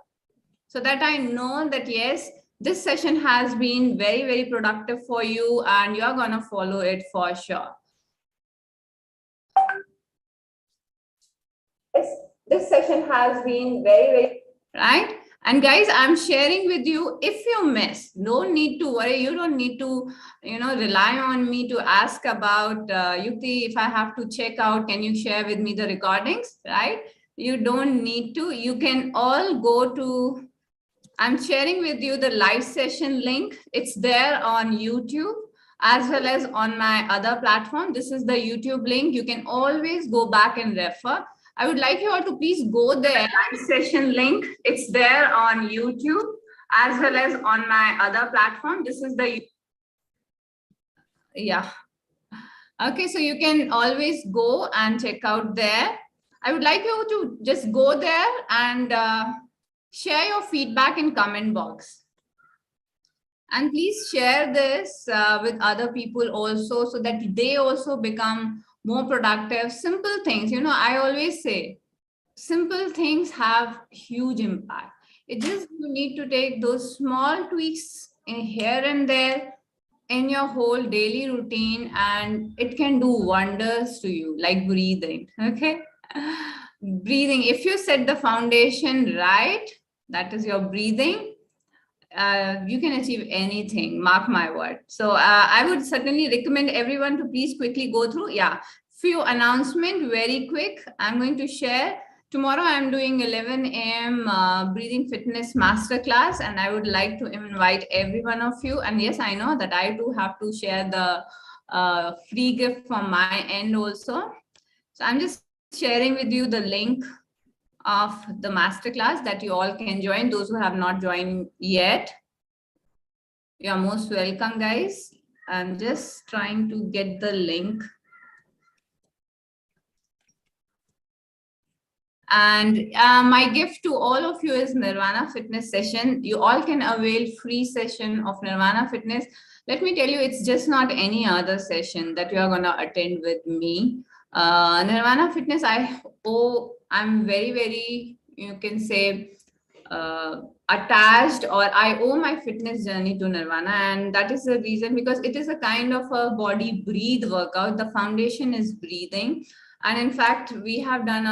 so that I know that yes, this session has been very, very productive for you and you're gonna follow it for sure. This session has been very, very, right? And guys, I'm sharing with you, if you miss, don't need to worry. You don't need to, rely on me to ask about, Yukti, if I have to check out, can you share with me the recordings, right? You don't need to. You can all go to, I'm sharing with you the live session link. It's there on YouTube as well as on my other platform. This is the YouTube link. You can always go back and refer. I would like you all to please go there. Live session link. It's there on YouTube as well as on my other platform. This is the, yeah. Okay, so you can always go and check out there. I would like you to just go there and share your feedback in comment box. And please share this with other people also, so that they also become more productive. Simple things, I always say, simple things have huge impact. It just, you need to take those small tweaks in here and there in your whole daily routine, and it can do wonders to you, like breathing, okay? Breathing, if you set the foundation right, that is your breathing, you can achieve anything, mark my word. So I would certainly recommend everyone to please quickly go through. Yeah, few announcement very quick. I'm going to share. Tomorrow I'm doing 11 a.m. Breathing fitness masterclass, and I would like to invite every one of you. And yes, I know that I do have to share the free gift from my end also. So I'm just sharing with you the link of the masterclass that you all can join. Those who have not joined yet, you are most welcome, guys. I'm just trying to get the link. And my gift to all of you is Nirvana fitness session. You all can avail free session of Nirvana fitness. Let me tell you, it's just not any other session that you are going to attend with me. Nirvana fitness, I'm very, very, you can say, attached, or I owe my fitness journey to Nirvana. And that is the reason, because it is a kind of a body breathe workout. The foundation is breathing. And in fact, we have done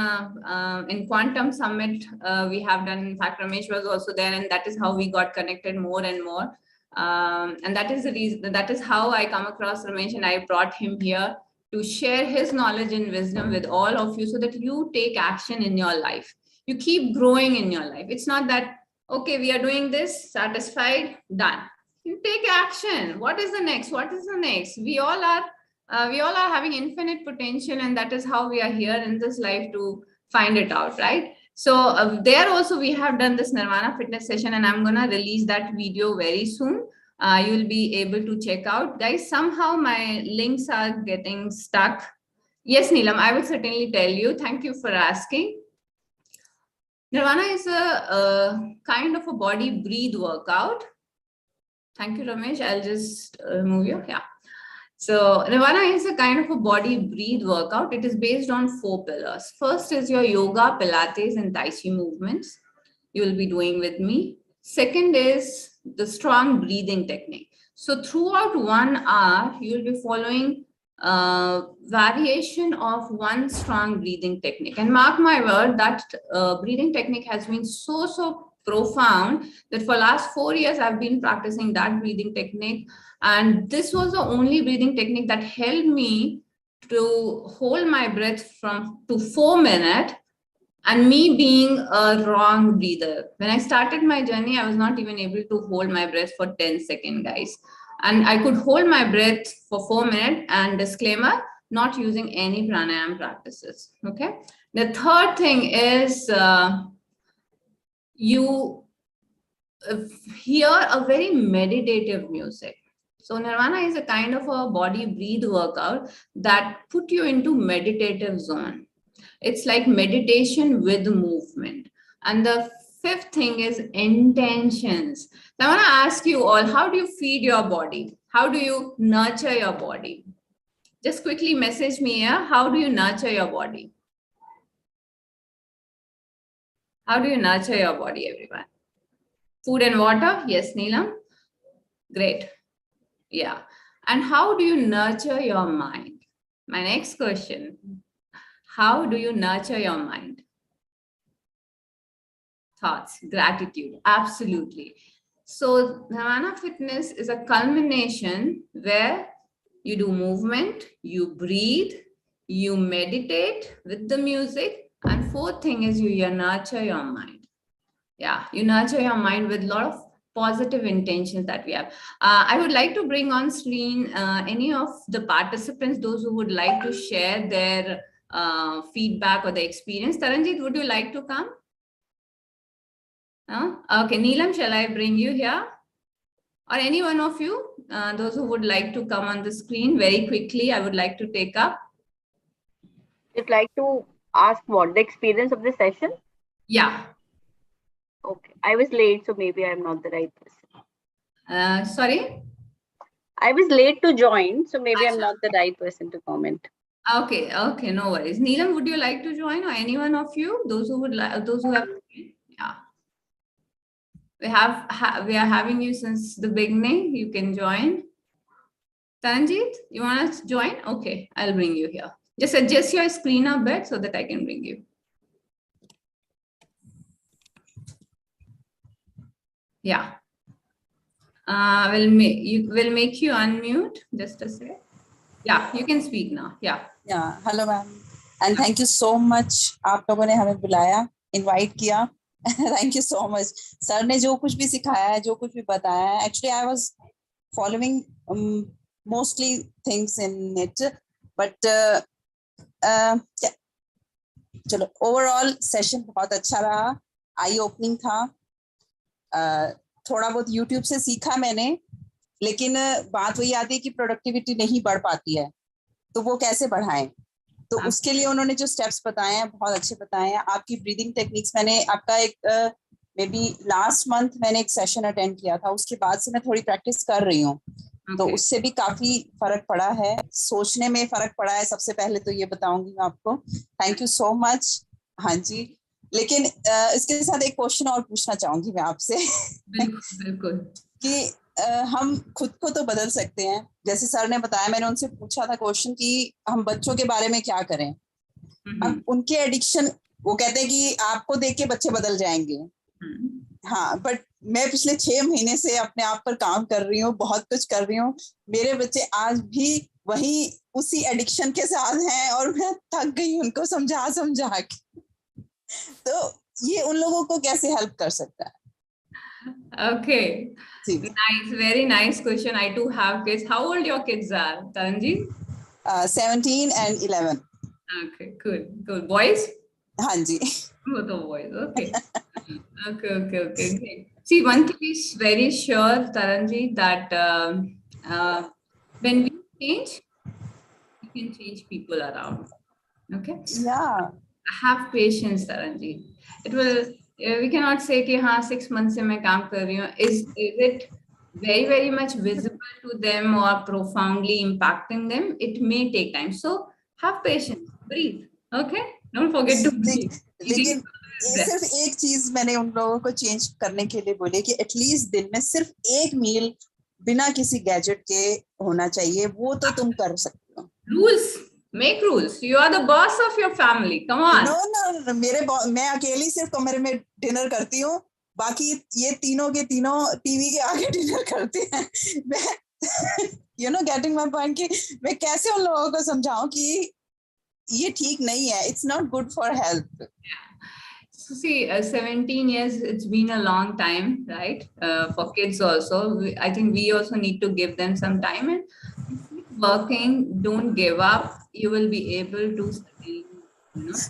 in Quantum Summit, we have done, in fact, Ramesh was also there, and that is how we got connected more and more. And that is the reason, that is how I come across Ramesh, and I brought him here to share his knowledge and wisdom with all of you, so that you take action in your life. You keep growing in your life. It's not that, okay, we are doing this, satisfied, done. You take action. What is the next? What is the next? We all are We all are having infinite potential, and that is how we are here in this life, to find it out, right? So there also we have done this Nirvana fitness session, and I'm gonna release that video very soon. You'll be able to check out, guys. Somehow my links are getting stuck. Yes, Neelam, I will certainly tell you. Thank you for asking. Nirvana is a kind of a body breathe workout. Thank you, Ramesh. I'll just remove you. Yeah. So Nirvana is a kind of a body breathe workout. It is based on 4 pillars. First is your yoga, Pilates, and Tai Chi movements you will be doing with me. Second is the strong breathing technique. So throughout 1 hour, you will be following variation of one strong breathing technique. And mark my word, that breathing technique has been so profound that for last 4 years, I've been practicing that breathing technique. And this was the only breathing technique that helped me to hold my breath to 4 minutes. And me being a wrong breather, when I started my journey, I was not even able to hold my breath for 10 seconds, guys. And I could hold my breath for 4 minutes, and disclaimer, not using any pranayama practices. Okay. The third thing is you hear a very meditative music. So Nirvana is a kind of a body breathe workout that put you into meditative zone. It's like meditation with movement. And the fifth thing is intentions. So I want to ask you all, how do you feed your body? How do you nurture your body? Just quickly message me here. How do you nurture your body? How do you nurture your body, everyone? Food and water? Yes, Neelam? Great. Yeah. And how do you nurture your mind? My next question. How do you nurture your mind? Thoughts, gratitude, absolutely. So Nirvana Fitness is a culmination where you do movement, you breathe, you meditate with the music, and fourth thing is you nurture your mind. Yeah, you nurture your mind with a lot of positive intentions that we have. I would like to bring on screen any of the participants, those who would like to share their feedback or the experience. Taranjit, would you like to come? Okay, Neelam, shall I bring you here? Or any one of you, those who would like to come on the screen very quickly, I would like to take up. You'd like to ask what the experience of the session? Yeah. Okay, I was late, so maybe I'm not the right person. Sorry? I was late to join, so maybe I'm not the right person to comment. Okay, no worries. Neelam, would you like to join, or any one of you? Those who would like, those who have, yeah. We are having you since the beginning. You can join. Tanjit, you want to join? Okay, I'll bring you here. Just adjust your screen a bit so that I can bring you. Yeah. We'll make you unmute. Just a sec. Yeah, you can speak now. Yeah. Yeah. Hello, ma'am. And thank you so much. आप लोगों ने हमें बुलाया, invite किया. Thank you so much. Sir ने जो कुछ भी सिखाया है, जो कुछ भी बताया है. Actually, I was following mostly things in it, but चलो overall session बहुत अच्छा रहा, eye opening था. थोड़ा बहुत YouTube से सीखा मैंने, लेकिन बात वही आती है कि प्रोडक्टिविटी नहीं बढ़ पाती है, तो वो कैसे बढ़ाएं. तो उसके लिए उन्होंने जो स्टेप्स बताए हैं बहुत अच्छे बताए हैं. आपकी ब्रीदिंग टेक्निक्स, मैंने आपका एक मे बी लास्ट मंथ मैंने एक सेशन अटेंड किया था, उसके बाद से मैं थोड़ी प्रैक्टिस कर रही हूँ. तो उससे भी काफी फर्क पड़ा है, सोचने में फर्क पड़ा है. सबसे पहले तो ये बताऊंगी मैं आपको. Thank you so much. हाँ जी, लेकिन इसके साथ एक क्वेश्चन और पूछना चाहूंगी मैं आपसे. बिल्कुल. कि हम खुद को तो बदल सकते हैं, जैसे सर ने बताया. मैंने उनसे पूछा था क्वेश्चन कि हम बच्चों के बारे में क्या करें. अब उनके एडिक्शन, वो कहते हैं कि आपको देख के बच्चे बदल जाएंगे. हाँ, बट मैं पिछले 6 महीने से अपने आप पर काम कर रही हूँ, बहुत कुछ कर रही हूँ. मेरे बच्चे आज भी वही उसी एडिक्शन के साथ हैं और मैं थक गई उनको समझा के. तो ये उन लोगों को कैसे हेल्प कर सकता है? Okay, nice, very nice question. I do have kids. How old your kids are, Taranjit? 17 and 11. Okay, cool. Boys? हाँ जी. Both are boys. Okay. Okay. Great. See, one thing is very sure, Taranji, that when we change, we can change people around. Okay. Yeah. Have patience, Taranji. It will. We cannot say कि हाँ 6 months से मैं काम कर रही हूँ. Is it very much visible to them or profoundly impacting them? It may take time. So have patience. Breathe. Okay. Don't forget to breathe. लेकिन सिर्फ एक चीज मैंने उन लोगों को चेंज करने के लिए बोली कि एटलीस्ट दिन में सिर्फ एक मील बिना किसी गैजेट के होना चाहिए. वो तो तुम कर सकते हो. Rules. Make rules. You are the boss of your family. Come on. No, मैं अकेली सिर्फ कमरे में डिनर करती हूँ. बाकी ये तीनों के तीनों टीवी के आगे डिनर करते हैं. मैं गेटिंग माय पॉइंट कि मैं कैसे उन लोगों को समझाऊं कि ये ठीक नहीं है. It's not good for health. So see, 17 years, it's been a long time, right? For kids also. I think we also need to give them some time and keep working. Don't give up. You will be able to study.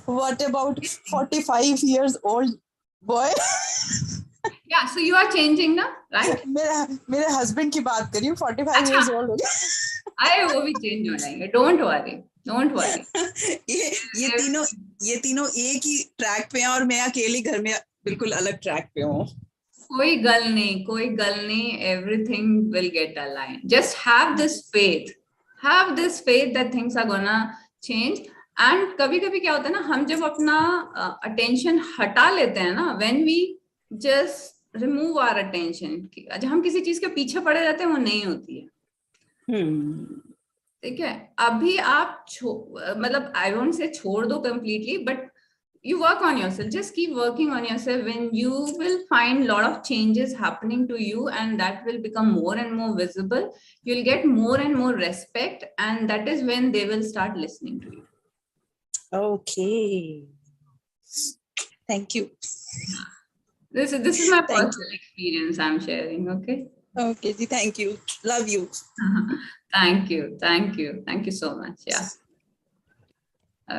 What about 45 years old boy? Yeah, so you are changing now, right? मेरे husband की बात करी हूँ. 45 years old हो गया. अरे वो भी change हो जाएंगे. Don't worry. ये तीनों एक ही ट्रैक पे हैं और मैं अकेली घर में बिल्कुल अलग ट्रैक पे हूँ. कोई गल नहीं. Everything will get aligned. Just have this faith that things are gonna change. And कभी-कभी क्या होता है ना, हम जब अपना attention हटा लेते हैं ना, when we just remove our attention, जब हम किसी चीज के पीछे पड़े रहते हैं, वो नहीं होती है. ठीक है. अभी आप मतलब I won't say छोड़ दो completely, but you work on yourself. Just keep working on yourself. When you will find a lot of changes happening to you, and that will become more and more visible. You'll get more and more respect, and that is when they will start listening to you. Okay. Thank you. This is my personal experience I'm sharing. Okay. Okay, thank you. Love you. Thank you so much. Yeah.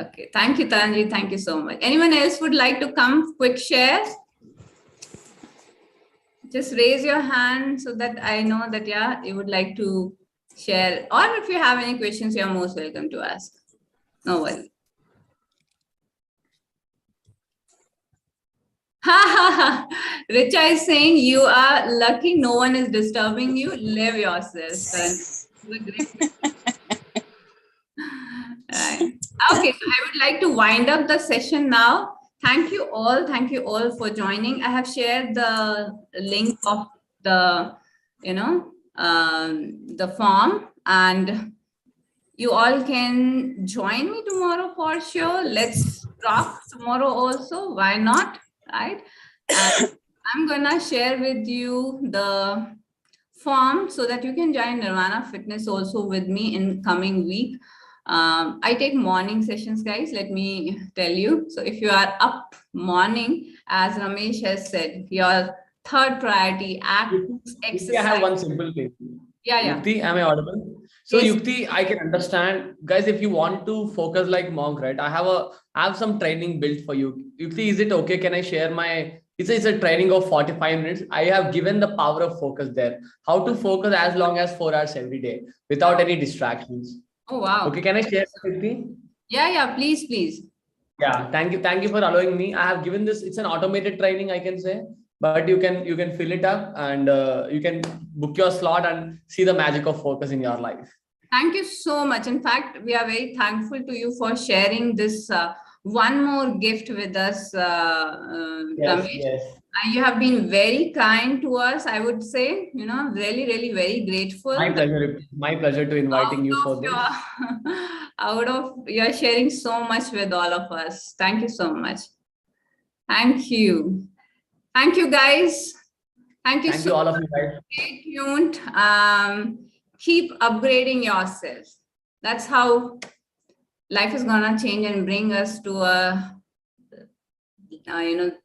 Okay. Thank you, Taranji. Thank you so much. Anyone else would like to come? Quick share. Just raise your hand so that I know that, yeah, you would like to share. Or if you have any questions, you're most welcome to ask. No worries. Richa is saying you are lucky no one is disturbing you. Live yourself. Right. Okay, so I would like to wind up the session now. Thank you all for joining. I have shared the link of the the form, and you all can join me tomorrow for sure. Let's rock tomorrow also. Why not? Right? And I'm gonna share with you the form so that you can join Nirvana Fitness also with me in coming week. I take morning sessions, guys. Let me tell you. So if you are up morning, as Ramesh has said, your third priority, exercise. I have one simple thing. Yeah. Yukti, am I audible? So Yes. Yukti, I can understand, guys. If you want to focus like monk, right? I have some training built for you. Yukti, is it okay? Can I share my? It's a training of 45 minutes. I have given the power of focus there. How to focus as long as 4 hours every day without any distractions. Oh wow. Okay, can I share Yukti? Yeah. Please. Yeah, thank you for allowing me. I have given this. It's an automated training, I can say, but you can fill it up and you can book your slot and see the magic of focus in your life. Thank you so much. In fact, we are very thankful to you for sharing this one more gift with us, Ramesh. Yes. You have been very kind to us, I would say, really very grateful. My pleasure to inviting you for this. You're sharing so much with all of us. Thank you so much. Thank you. Thank you, guys. Thank you all of you guys. Stay tuned. Keep upgrading yourself. That's how life is gonna change and bring us to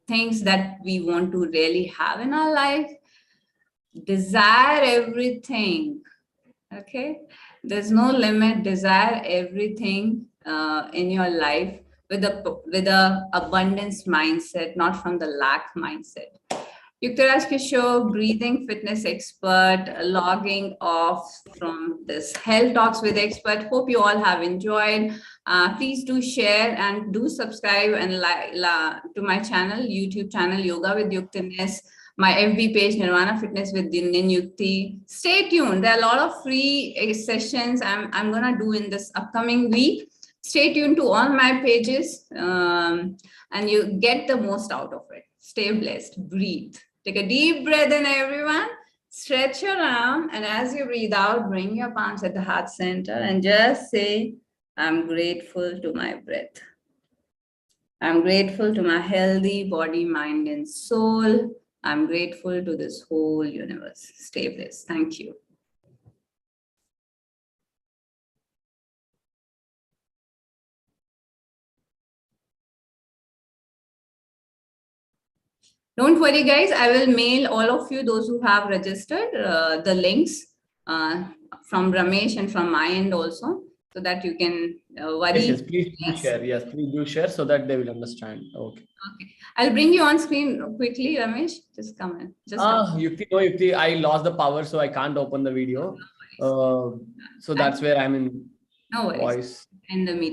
things that we want to really have in our life. Desire everything. Okay. There's no limit. Desire everything in your life with a abundance mindset, not from the lack mindset. Yukti Raj Kishore, breathing fitness expert, logging off from this Health Talks with Expert. Hope you all have enjoyed. Please do share and do subscribe and to my channel, YouTube channel, Yoga with Yuktiness, my FB page, Nirvana Fitness with Nin Yukti. Stay tuned. There are a lot of free sessions I'm going to do in this upcoming week. Stay tuned to all my pages and you get the most out of it. Stay blessed. Breathe. Take a deep breath in, everyone. Stretch your arm. And as you breathe out, bring your palms at the heart center and just say, I'm grateful to my breath. I'm grateful to my healthy body, mind, and soul. I'm grateful to this whole universe. Stay blessed. Thank you. Don't worry, guys. I will mail all of you, those who have registered, the links from Ramesh and from my end also, so that you can worry. Yes, please do share. Yes, please do share so that they will understand. Okay. Okay. I'll bring you on screen quickly, Ramesh. Just come in. Yukti, I lost the power, so I can't open the video. So that's where I'm in no worries. voice. In the meeting.